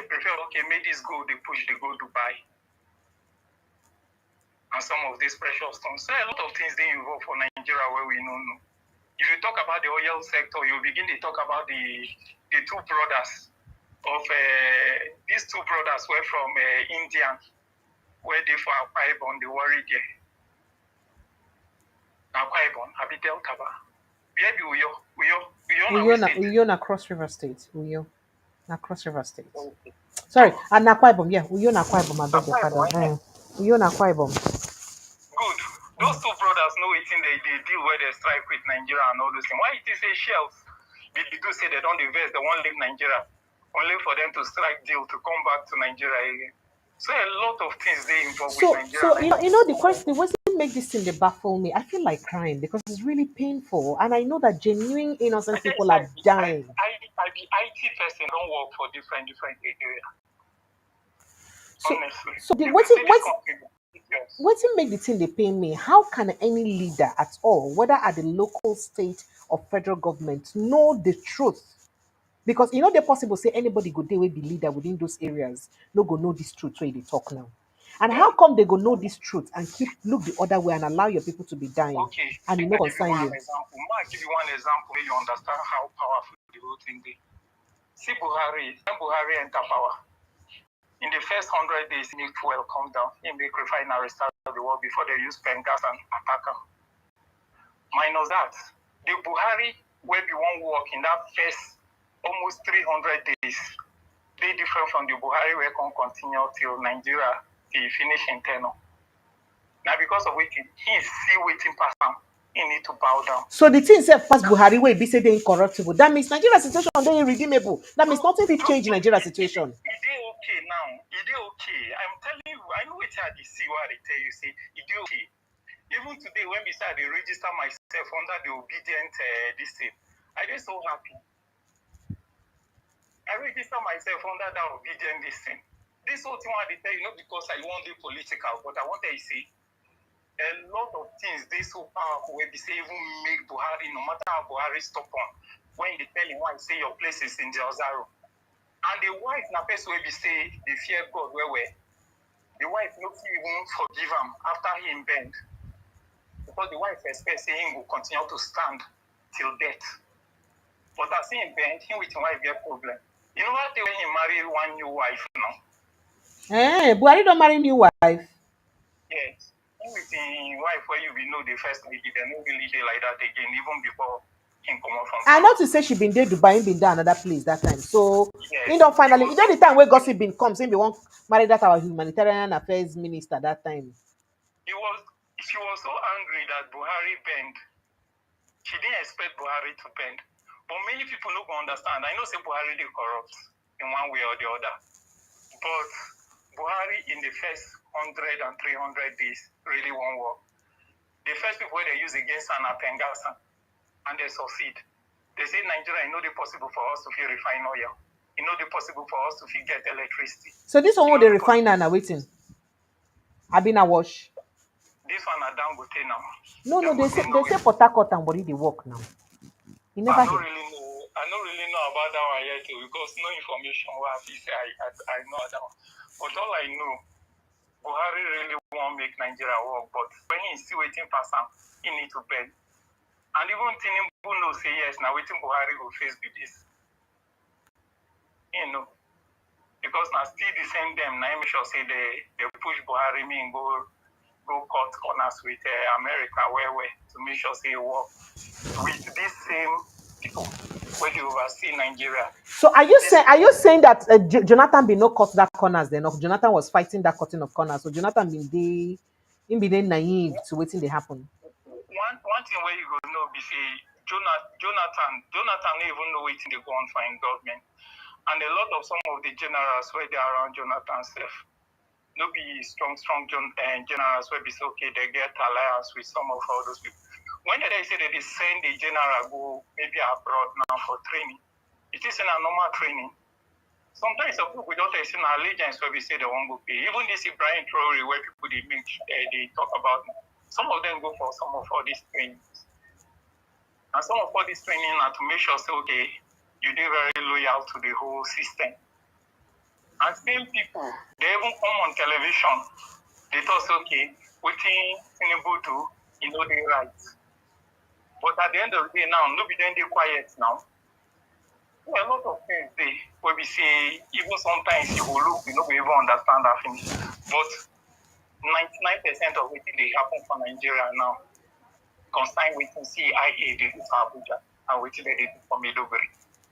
prefer, okay, make this go, they push, they go Dubai. And some of these precious stones. So a lot of things they involve for Nigeria where we don't know. If you talk about the oil sector, you begin to talk about the two brothers of these two brothers were from India, where they for Akwa Ibom, they worried there. Akwa Ibom, Abi Delta ba. Where be Uyo na Cross River State. Uyo na Cross River State. Okay. Sorry, and Akwa Ibom, yeah. Uyo na Akwa Ibom, I beg your pardon. Uyo na Akwa Ibom. Good. Those two brothers others know it in they deal where they strike with Nigeria and all those things. Why it is a shells? They do say they don't invest, they won't leave Nigeria. Only for them to strike deal to come back to Nigeria again. So a lot of things they involve with Nigeria. So the question, what make this thing they baffle me? I feel like crying because it's really painful, and I know that genuine innocent people are dying. I be IT person, don't work for different areas. So, honestly. so what's make the thing they pay me? How can any leader at all, whether at the local, state, or federal government, know the truth? Because they're possible say anybody go they will be leader within those areas, no go know this truth where they talk now. And how come they go know this truth and look the other way and allow your people to be dying? Okay, and I'll give you one example where you understand how powerful the whole thing is. See Buhari, when Buhari enter power, in the first 100 days, milk fuel come down, in the refinery start the world before they use pen gas and attack. Minus that, the Buhari where we won't work in that first almost 300 days, they different from the Buhari where can continue till Nigeria till finish in tenure. Now because of waiting, he is still waiting past him. He need to bow down. So the thing said past Buhari way be say they incorruptible. That means Nigeria situation they irredeemable. That means nothing will change Nigeria situation. It is okay now. It is okay. I'm telling you, I know what I see what I tell you. Say it is okay. Even today, when we started register myself under the obedient this thing, I was so happy. I register myself under that obedient this thing. This whole thing I tell you not because I want to be political, but I want to say a lot of things they so powerful where they say even make Buhari, no matter how Buhari stop on, when they tell him why say your place is in the Ozaro. And the wife na person where they say they fear God where the wife not even forgive him after him bend. Because the wife expects saying will continue to stand till death. But as he bend, he with his wife get problem. You know what when he married one new wife now? Buhari don't marry new wife. Yes. With his wife where you will know the first lady, they no really dey like that again, even before him come out from. I know to say she been there Dubai, been there another place that time. So yes. finally, the time where gossip been comes, he be one marry that our humanitarian affairs minister that time. She was so angry that Buhari bend. She didn't expect Buhari to bend. But many people no go understand. I know say Buhari dey corrupt in one way or the other. But Buhari in the first 100 and 300 days really won't work. The first people they use against Sana Pengasa and they succeed. They say Nigeria, it's not possible for us to refine oil. It's not possible for us to get electricity. So this one they refine and are waiting. I've been a wash. This one are down good now. No, they say Port Harcourt and body they work now. You never I don't really know about that one yet because no information what I know that one. But all I know, Buhari really won't make Nigeria work, but when he's still waiting for some, he needs to bend. And even Tinubu knows say yes, now waiting Buhari will face with this. Because now still the same them, now I'm sure say they push Buhari me and go cut corners with America where to make sure say work with these same people where they oversee Nigeria. So are you saying that Jonathan be no cut that corners then? Or Jonathan was fighting that cutting of corners. So Jonathan been naive to waiting they happen. One thing where you go know be say Jonathan don't even know waiting they go on find government. And a lot of some of the generals where they are around Jonathan self. No be strong generals where be say okay they get alliance with some of all those people. When they say that they send the general go maybe abroad now for training, it is in a normal training. Sometimes some people don't say an allegiance where we say they won't go pay. Even this Ibrahim Traore where people they talk about, some of them go for some of all these trainings. And some of all these training are to make sure say okay, you do very loyal to the whole system. And same people, they even come on television, they thought okay, what Tinubu do, they right. But at the end of the day now, nobody then they quiet now. A lot of things they where we say even sometimes you will look, you don't even understand that finish. But 99% of it they happen for Nigeria now. Consign with CIA they do for Abuja and what they do for Maiduguri.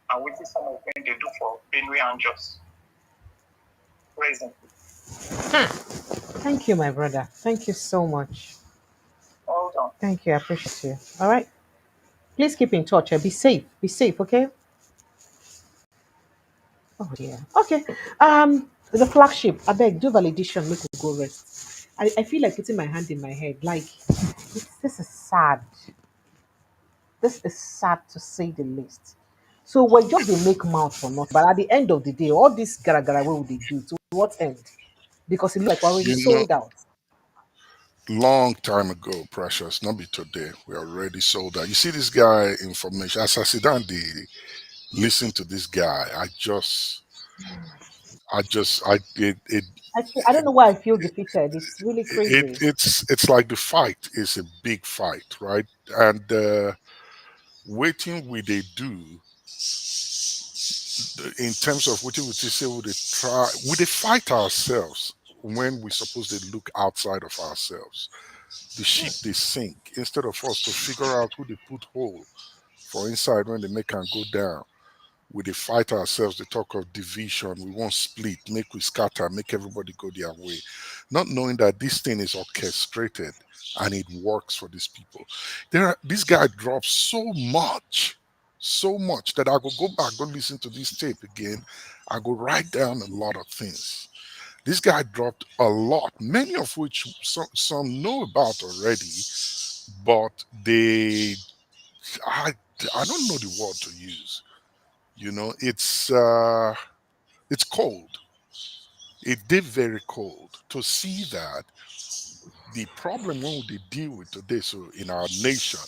And what some of them they do for Benue and Jos. Presently. Thank you, my brother. Thank you so much. Hold on. Thank you. I appreciate you. All right. Please keep in touch. Be safe. Be safe, okay? Oh dear. Okay. The flagship. I beg, do validation, make we go rest. I feel like putting my hand in my head. Like this is sad. This is sad to say the least. So we're just they make mouth for nothing. But at the end of the day, all this gara gara what would they do? To what end? Because it looks like we're already You know, sold out. long time ago, Precious, not be today, we already sold out. You see this guy information. As I sit down, listen to this guy. I don't know why I feel defeated. It's really crazy. it's like the fight is a big fight, right? And waiting we they do in terms of what we say we they fight ourselves when we suppose they look outside of ourselves. The ship they sink instead of us to figure out who they put hole for inside when they make and go down. We dey fight ourselves, they talk of division, we want split, make we scatter, make everybody go their way. Not knowing that this thing is orchestrated and it works for these people. This guy drops so much that I go back, go listen to this tape again. I go write down a lot of things. This guy dropped a lot, many of which some know about already, but I don't know the word to use. You know, it's cold. It did very cold to see that the problem when we deal with today, so in our nation,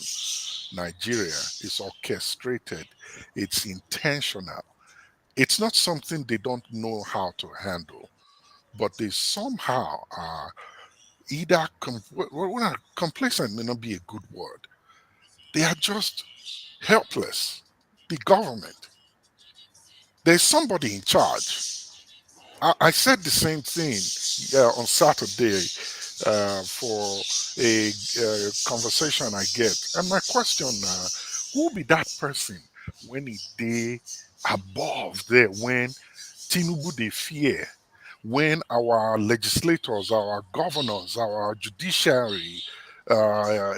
Nigeria, is orchestrated, it's intentional. It's not something they don't know how to handle, but they somehow are either complacent may not be a good word. They are just helpless. The government, there's somebody in charge. I said the same thing on Saturday for a conversation I get. And my question, who be that person when it day above there, when Tinubu they fear, when our legislators, our governors, our judiciary,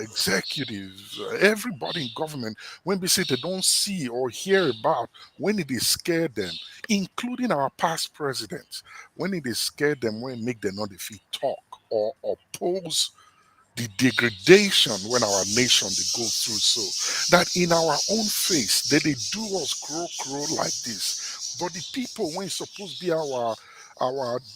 executives, everybody in government, when they say they don't see or hear about, when it is scare them, including our past presidents, when it is scare them, when it make them not if talk or oppose the degradation when our nation they go through, so that in our own face they do us grow like this. But the people when it's supposed to be our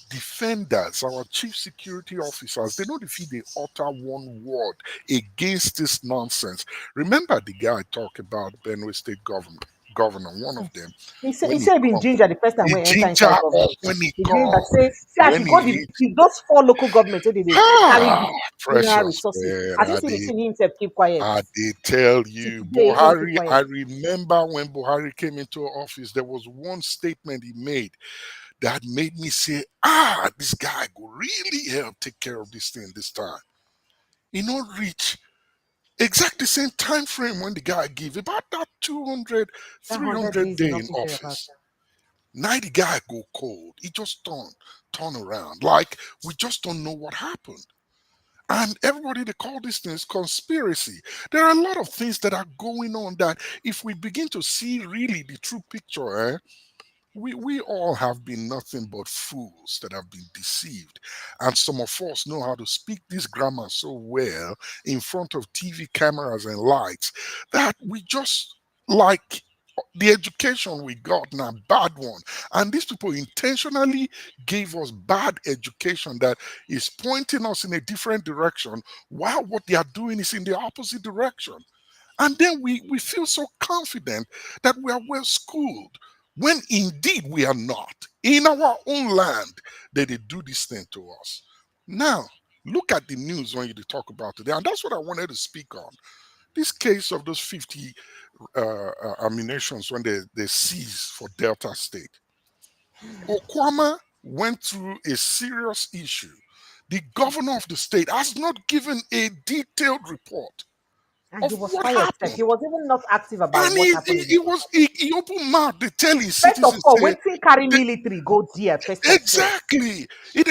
defenders, our chief security officers, they know if they utter one word against this nonsense. Remember the guy I talked about, Benue State governor, one of them, He when he said been come, ginger the first time he when he enter ginger inside up government. when he He ginger come, say I when should he go reach. those four local governments so they carry the mineral Precious resources. man, As you see the thing himself keep quiet. I did tell Till you, today, he keep Buhari. quiet. I remember when Buhari came into office, there was one statement he made that made me say, this guy will really help take care of this thing this time. He not reach exactly the same time frame when the guy give about that 200, That 100 300 days in day in office thereabout. office. Now the guy go cold. He just turn around. Like we just don't know what happened. And everybody they call these things conspiracy. There are a lot of things that are going on that if we begin to see really the true picture, we all have been nothing but fools that have been deceived. And some of us know how to speak this grammar so well in front of TV cameras and lights that we just like the education we got now bad one, and these people intentionally gave us bad education that is pointing us in a different direction while what they are doing is in the opposite direction. And then we feel so confident that we are well schooled when indeed we are not. In our own land, they do this thing to us. Now, look at the news when you talk about today, and that's what I wanted to speak on. This case of those 50 ammunitions when they seized for Delta State. Okwama went through a serious issue. The governor of the state has not given a detailed report And of he was what quiet. Sef. happened. He was even not active about And what happened in the he opened mouth. They tell his First of citizens all, say waiting carry military go there, first of all. exactly. They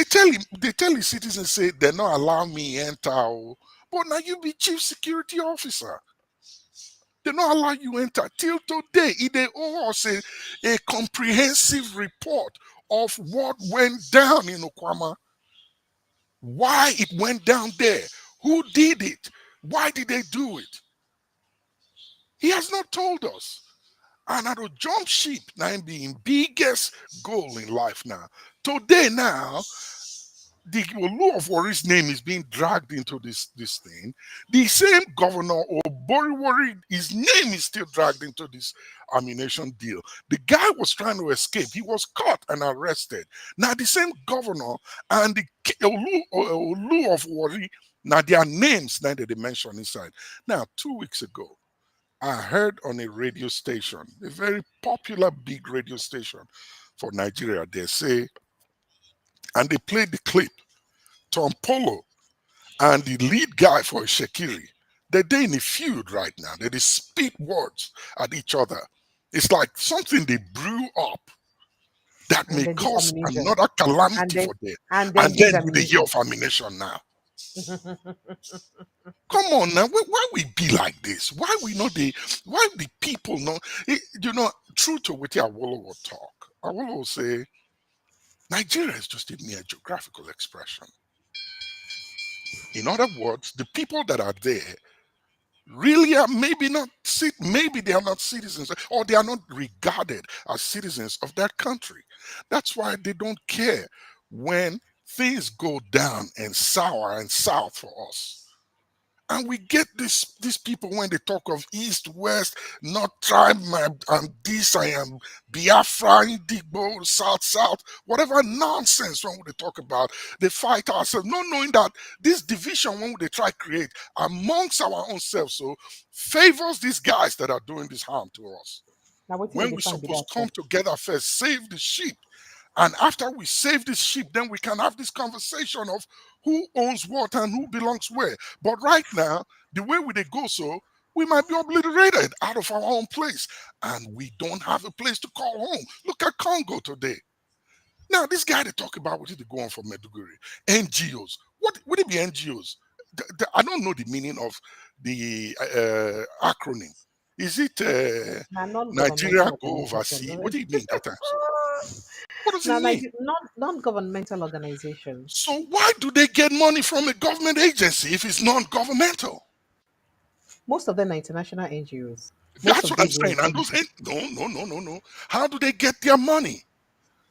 tell his citizens say they not allow me enter. Oh. But now you be chief security officer. They don't allow you enter. Till today, they owe us a comprehensive report of what went down in Okwama. Why it went down there. Who did it? Why did they do it? He has not told us. And I do jump ship now being biggest goal in life now. Today now, the Olu of Warri's name is being dragged into this thing. The same governor or Boriwari, his name is still dragged into this ammunition deal. The guy was trying to escape. He was caught and arrested. Now the same governor and the Olu of Warri, now their names now that they mention inside. Now 2 weeks ago, I heard on a radio station, a very popular big radio station for Nigeria, they say, and they played the clip. Tom Polo and the lead guy for Shekiri, they're in a feud right now. They spit words at each other. It's like something they brew up that may cause another calamity for them. And then do the year of ammunition now. Come on now, why we be like this? Why the people know? True to what Awolowo will talk. Awolowo will say, Nigeria is just a mere geographical expression. In other words, the people that are there really are maybe they are not citizens, or they are not regarded as citizens of that country. That's why they don't care when things go down and sour and south for us. And we get these people when they talk of East, West, North tribe, I'm this, I am Biafra, Indigbo, South, whatever nonsense when they talk about, they fight ourselves, not knowing that this division when they try to create amongst our own selves, so favors these guys that are doing this harm to us. When we're supposed to come together first, save the sheep. And after we save this sheep, then we can have this conversation of who owns what and who belongs where. But right now, the way they go so, we might be obliterated out of our own place. And we don't have a place to call home. Look at Congo today. Now, this guy they talk about, what is they going for Meduguri? NGOs. What would it be NGOs? I don't know the meaning of the acronym. Is it Nigeria Go Overseas? What do you mean that time? What does it mean? Non-governmental organizations. So why do they get money from a government agency if it's non-governmental? Most of them are international NGOs. That's what I'm saying. And those no. How do they get their money?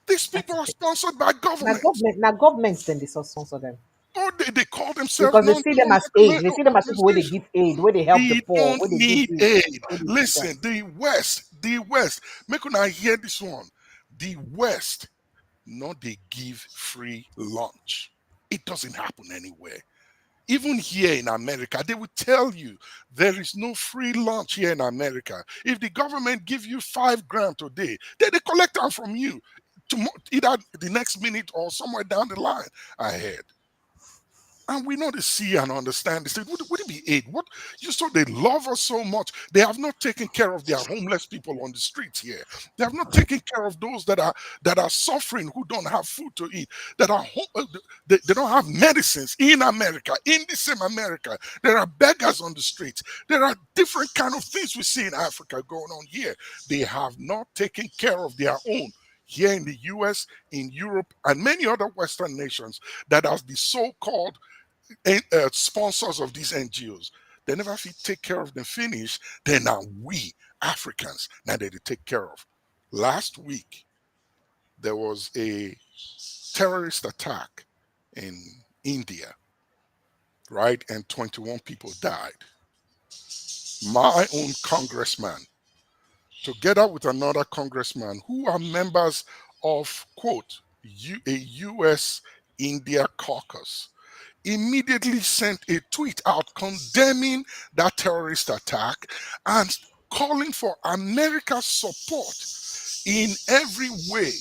These people are sponsored by government. Now governments then they sponsor them. Or they call themselves because they see them as aid. They see them as people where they give aid, where they help the poor. Don't need aid. Listen, the West. Make una hear this one. The West, not they give free lunch. It doesn't happen anywhere. Even here in America, they will tell you there is no free lunch here in America. If the government give you $5,000 today, then they collect them from you either the next minute or somewhere down the line ahead. And we know they see and understand. They say, would it be aid? What you saw they love us so much. They have not taken care of their homeless people on the streets here. They have not taken care of those that are suffering, who don't have food to eat, that are they don't have medicines in America, in the same America. There are beggars on the streets. There are different kind of things we see in Africa going on here. They have not taken care of their own. Here in the US, in Europe, and many other Western nations that are the so-called sponsors of these NGOs, they never take care of them finish. Then now we Africans, now they take care of. Last week, there was a terrorist attack in India, right? And 21 people died. My own congressman, together with another congressman who are members of, quote, a US-India caucus, immediately sent a tweet out condemning that terrorist attack and calling for America's support in every way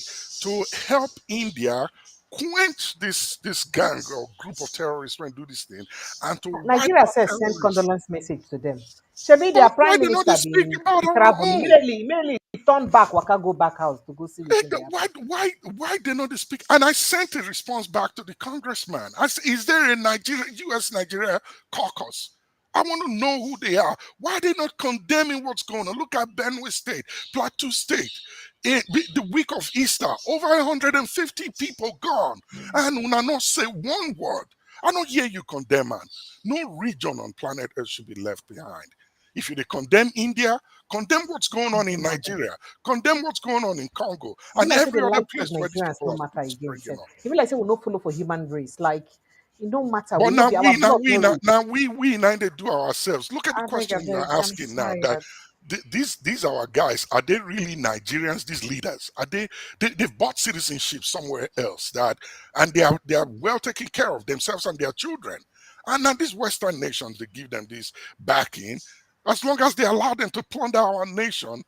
to help India, quench this gang or group of terrorists when do this thing and to wipe Nigeria out says send terrorists. condolence message to them. Shebi, But their why prime they not they minister speak been about our travel own? immediately he turn back, waka go back house to go see wetin dey Why, happen. why they not speak? And I sent a response back to the congressman. I said, is there a U.S. Nigeria caucus? I want to know who they are. Why are they not condemning what's going on? Look at Benue State, Plateau State. The week of Easter, over 150 people gone. And when I not say one word, I don't hear you condemn, man. No region on planet Earth should be left behind. If you condemn India, condemn what's going on in Nigeria, condemn what's going on in Congo, E be and like say the every other lives of place where these Nigerians people no are matter again. springing Sef. up. E be like say we no follow for human race. Like it don't matter. We But no now be our we now blood we no now, reach. now we now they do ourselves. Look at the question you Abeg, are I'm asking now. That tired. these our guys, are they really Nigerians? These leaders, are they've bought citizenship somewhere else, that and they are well taken care of themselves and their children. And now these Western nations, they give them this backing as long as they allow them to plunder our nation.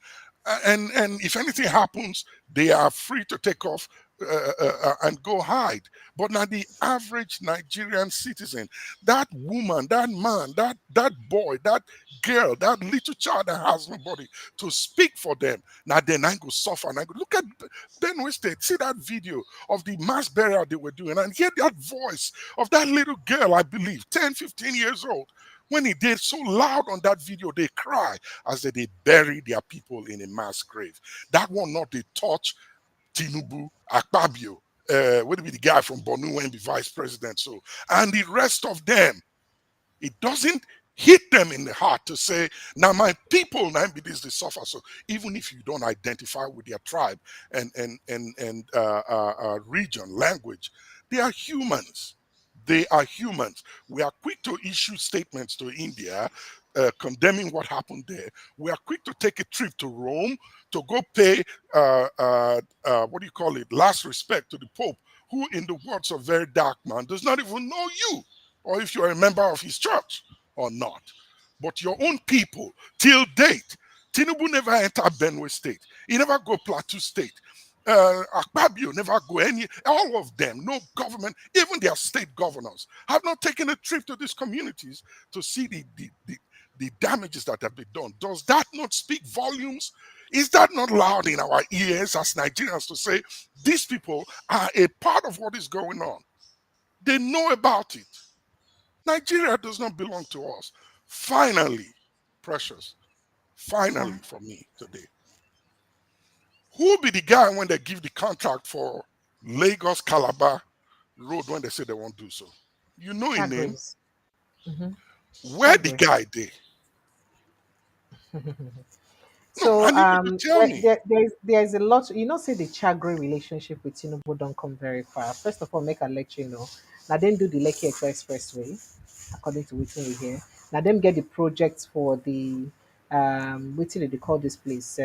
And if anything happens, they are free to take off and go hide. But now the average Nigerian citizen, that woman, that man, that boy, that girl, that little child that has nobody to speak for them, now then I go suffer. And I go look at Benue State, see that video of the mass burial they were doing, and hear that voice of that little girl, I believe, 10, 15 years old. When he did so loud on that video, they cry as they bury their people in a mass grave. That one not they touch Tinubu, Akpabio, what be the guy from Bonu when be vice president, so and the rest of them. It doesn't hit them in the heart to say, now my people now be this they suffer. So even if you don't identify with their tribe and region, language, they are humans. They are humans. We are quick to issue statements to India condemning what happened there. We are quick to take a trip to Rome to go pay, what do you call it, last respect to the Pope, who, in the words of very dark man, does not even know you, or if you're a member of his church or not. But your own people, till date, Tinubu never entered Benue State. He never go Plateau State. Akpabio never go all of them, no government, even their state governors, have not taken a trip to these communities to see the damages that have been done. Does that not speak volumes? Is that not loud in our ears as Nigerians to say these people are a part of what is going on? They know about it. Nigeria does not belong to us. Finally, precious, finally for me today. Who be the guy when they give the contract for Lagos Calabar road when they say they won't do so? You know his name. Chagris. Mm-hmm. Where the guy they? No, So I need you to tell me. there's a lot. You know, say the Chagrin relationship with Tinubu don't come very far. First of all, make a let you know. Now then do the Lekki Expressway, according to what we hear. Now them get the projects for the what did they call this place?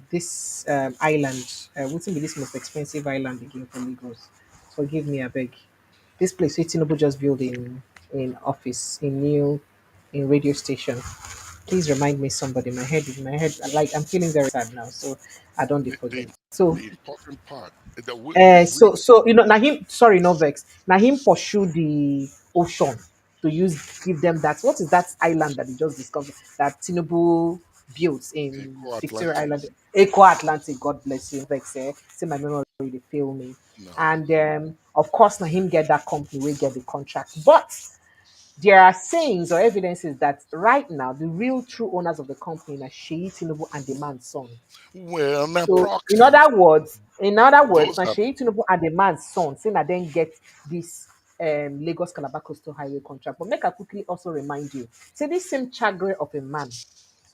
This island. What be this most expensive island again for Lagos? Forgive me, I beg. This place wey Tinubu just built in office, in new in radio station. Please remind me somebody. My head, like I'm feeling very sad now, so I don't The, forget. the, So the important part, so you know, now him sorry, no vex. Now him pursue the ocean to give them that. What is that island that he just discovered that Tinubu built in Eco Victoria Atlantic. Island? Eco Atlantic, God bless you. Vex, say my memory they fail me. No. And of course now him get that company, we get the contract. But there are sayings or evidences that right now the real true owners of the company are Sheyi Tinubu and the man's son. Well, now So proxies. in other words, Those na are Sheyi Tinubu and the man's son say na then get this Lagos Calabar Coastal Highway contract. But make I quickly also remind you, say this same Chagre of a man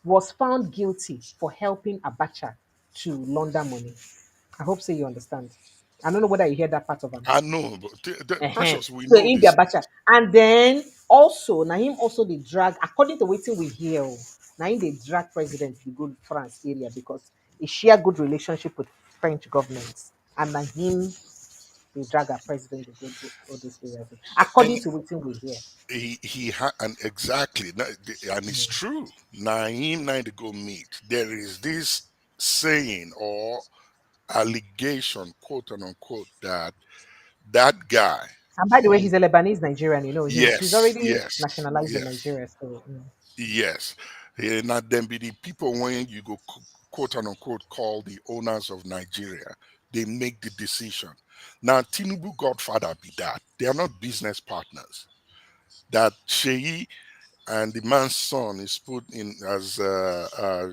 was found guilty for helping Abacha to launder money. I hope so you understand. I don't know whether you hear that part of him. I know, but Ehen. precious, we So know in the this. Abacha. And then also, na him also the drag, according to waiting we hear, na him they drag president to go France area because he share good relationship with French governments. And na him they drag our president to go to all those areas. And According to waiting we hear. he had, and exactly, and it's true. Now him now to go meet. There is this saying or allegation, quote and unquote, that that guy And by the way, from he's a Lebanese Nigerian. You know, he's yes, already yes, nationalized in yes, Nigeria. So yes. Not them be the people when you go quote and unquote call the owners of Nigeria. They make the decision. Now Tinubu Godfather be that. They are not business partners. That Sheyi and the man's son is put in as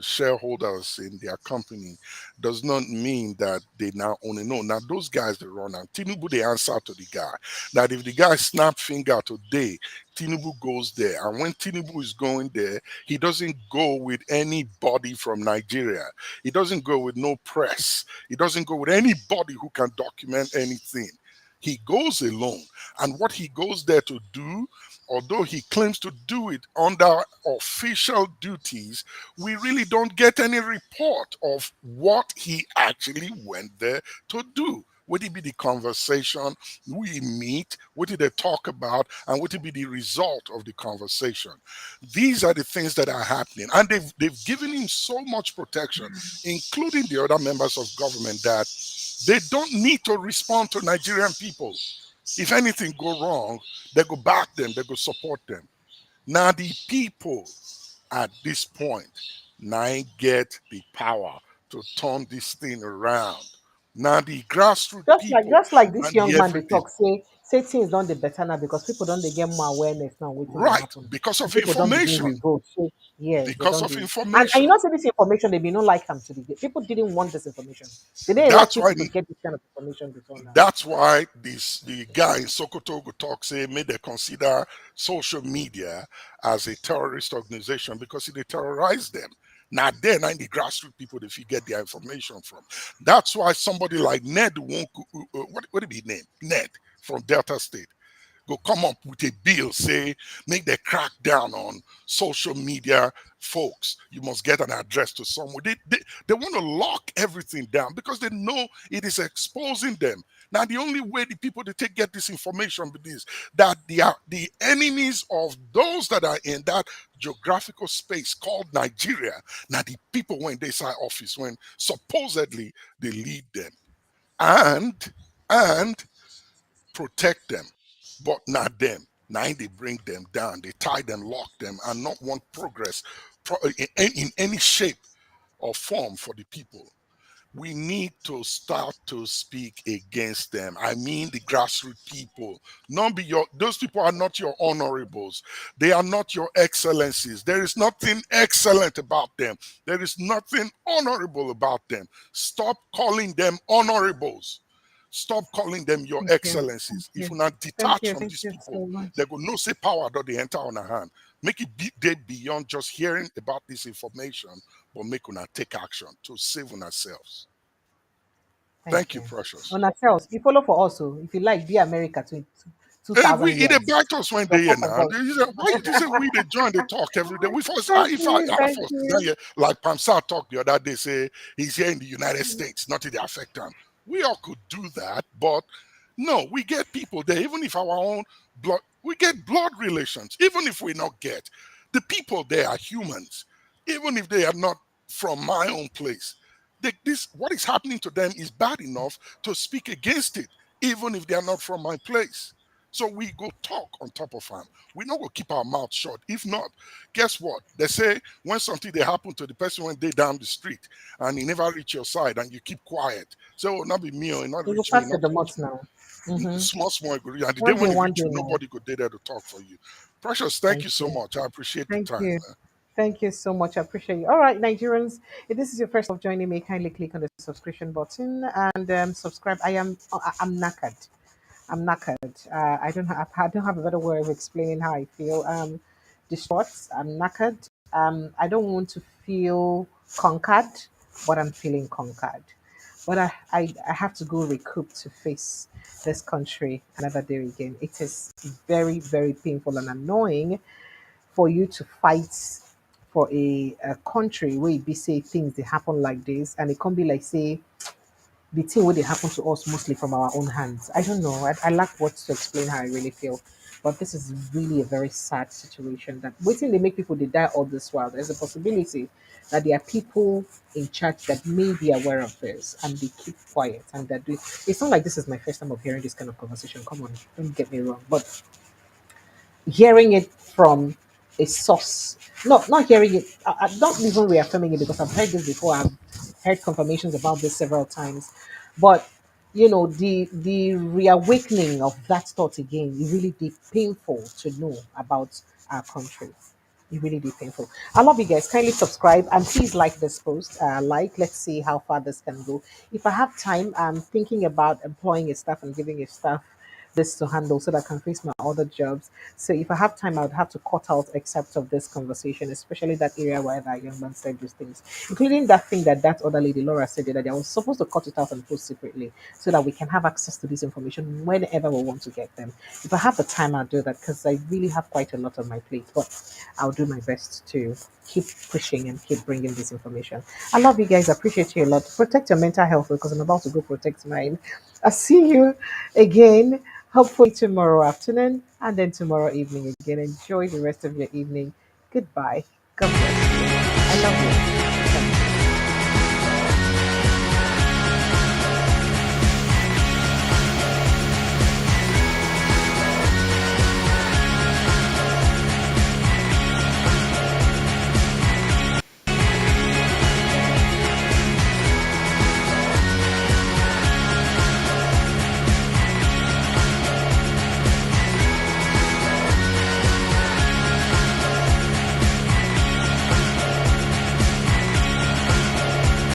shareholders in their company does not mean that they now own it. No, now those guys they run and Tinubu they answer to the guy. That if the guy snap finger today, Tinubu goes there. And when Tinubu is going there, he doesn't go with anybody from Nigeria. He doesn't go with no press. He doesn't go with anybody who can document anything. He goes alone. And what he goes there to do, although he claims to do it under official duties, we really don't get any report of what he actually went there to do. Would it be the conversation we meet? What did they talk about? And what would be the result of the conversation? These are the things that are happening. And they've given him so much protection, including the other members of government, that they don't need to respond to Nigerian people. If anything go wrong, they go back them, they go support them. Now the people at this point now get the power to turn this thing around. Now the grassroots people just like this and the young man they everything. talk say things don't dey better now because people don't they get more awareness now waiting they Right, happen because and of people don't begin information. revolt. So yes, they Because don't of do. And you information. know say this information they be not like them to be. People didn't want this information. They didn't elect That's why people to get this kind of information before now. That's why the guy in Sokoto go talk say made they consider social media as a terrorist organization because they terrorize them. Now then, and the grassroots people if you get their information from. That's why somebody like Ned won't what it be name? Ned from Delta State go come up with a bill, say, make the crack down on social media folks. You must get an address to someone. They want to lock everything down because they know it is exposing them. Now, the only way the people they take get this information is that they are the enemies of those that are in that geographical space called Nigeria. Now, the people when they say office, when supposedly they lead them. And protect them, but not them. Now they bring them down, they tie them, lock them, and not want progress in any shape or form for the people. We need to start to speak against them. I mean the grassroots people. Those people are not your honorables. They are not your excellencies. There is nothing excellent about them. There is nothing honorable about them. Stop calling them honorables. Stop calling them your Thank you. Thank excellencies. If you. you not Thank detach you. from Thank these you people, so much. they go no say power that they enter on a hand. Make it be beyond just hearing about this information, but make una take action to save on ourselves. Thank Thank you, you. Precious. On ourselves, you follow for us. If you like, be America two Hey, thousand they years. bite us when Your they here papa now. God. Why you say we they join the talk every day? We first, Thank if you. I Thank first down you. here, like Pamsa talked the other day, say he's here in the United States, not in the affect him. We all could do that, but no, we get people there, even if our own blood, we get blood relations, even if we not get. The people there are humans, even if they are not from my own place. This what is happening to them is bad enough to speak against it, even if they are not from my place. So we go talk on top of them. We not go keep our mouth shut. If not, guess what? They say when something they happen to the person when they down the street and he never reach your side and you keep quiet. So not be me or it not You go reach me, pass not the touch months me. now. Mm-hmm. Small, and the day when it One reach day you, now. nobody could dare there to talk for you. Precious, thank Thank you so you. much. I appreciate the Thank time. you. Thank you so much. I appreciate you. All right, Nigerians, if this is your first of joining me, kindly click on the subscription button and subscribe. I'm knackered. I'm knackered. I don't have a better way of explaining how I feel. Distraught. I'm knackered. I don't want to feel conquered, but I'm feeling conquered. But I have to go recoup to face this country another day again. It is very, very painful and annoying for you to fight for a country where it be say things they happen like this and it can't be like say the thing where they happen to us mostly from our own hands. I don't know. I lack words to explain how I really feel. But this is really a very sad situation that waiting they make people they die all this while. There's a possibility that there are people in charge that may be aware of this and they keep quiet and they're doing it's not like this is my first time of hearing this kind of conversation. Come on, don't get me wrong. But hearing it from a source. No, not hearing it. I'm not even reaffirming it because I've heard this before. I've heard confirmations about this several times. But the reawakening of that thought again, it really did painful to know about our country. It really did painful. I love you guys. Kindly subscribe and please like this post. Let's see how far this can go. If I have time, I'm thinking about employing a staff and giving a staff this to handle so that I can face my other jobs. So if I have time, I would have to cut out excerpts of this conversation, especially that area where that young man said these things, including that thing that other lady Laura said that I was supposed to cut it out and post secretly so that we can have access to this information whenever we want to get them. If I have the time, I'll do that because I really have quite a lot on my plate. But I'll do my best to keep pushing and keep bringing this information. I love you guys. I appreciate you a lot. Protect your mental health because I'm about to go protect mine. I'll see you again, hopefully tomorrow afternoon and then tomorrow evening again. Enjoy the rest of your evening. Goodbye. God bless you. I love you.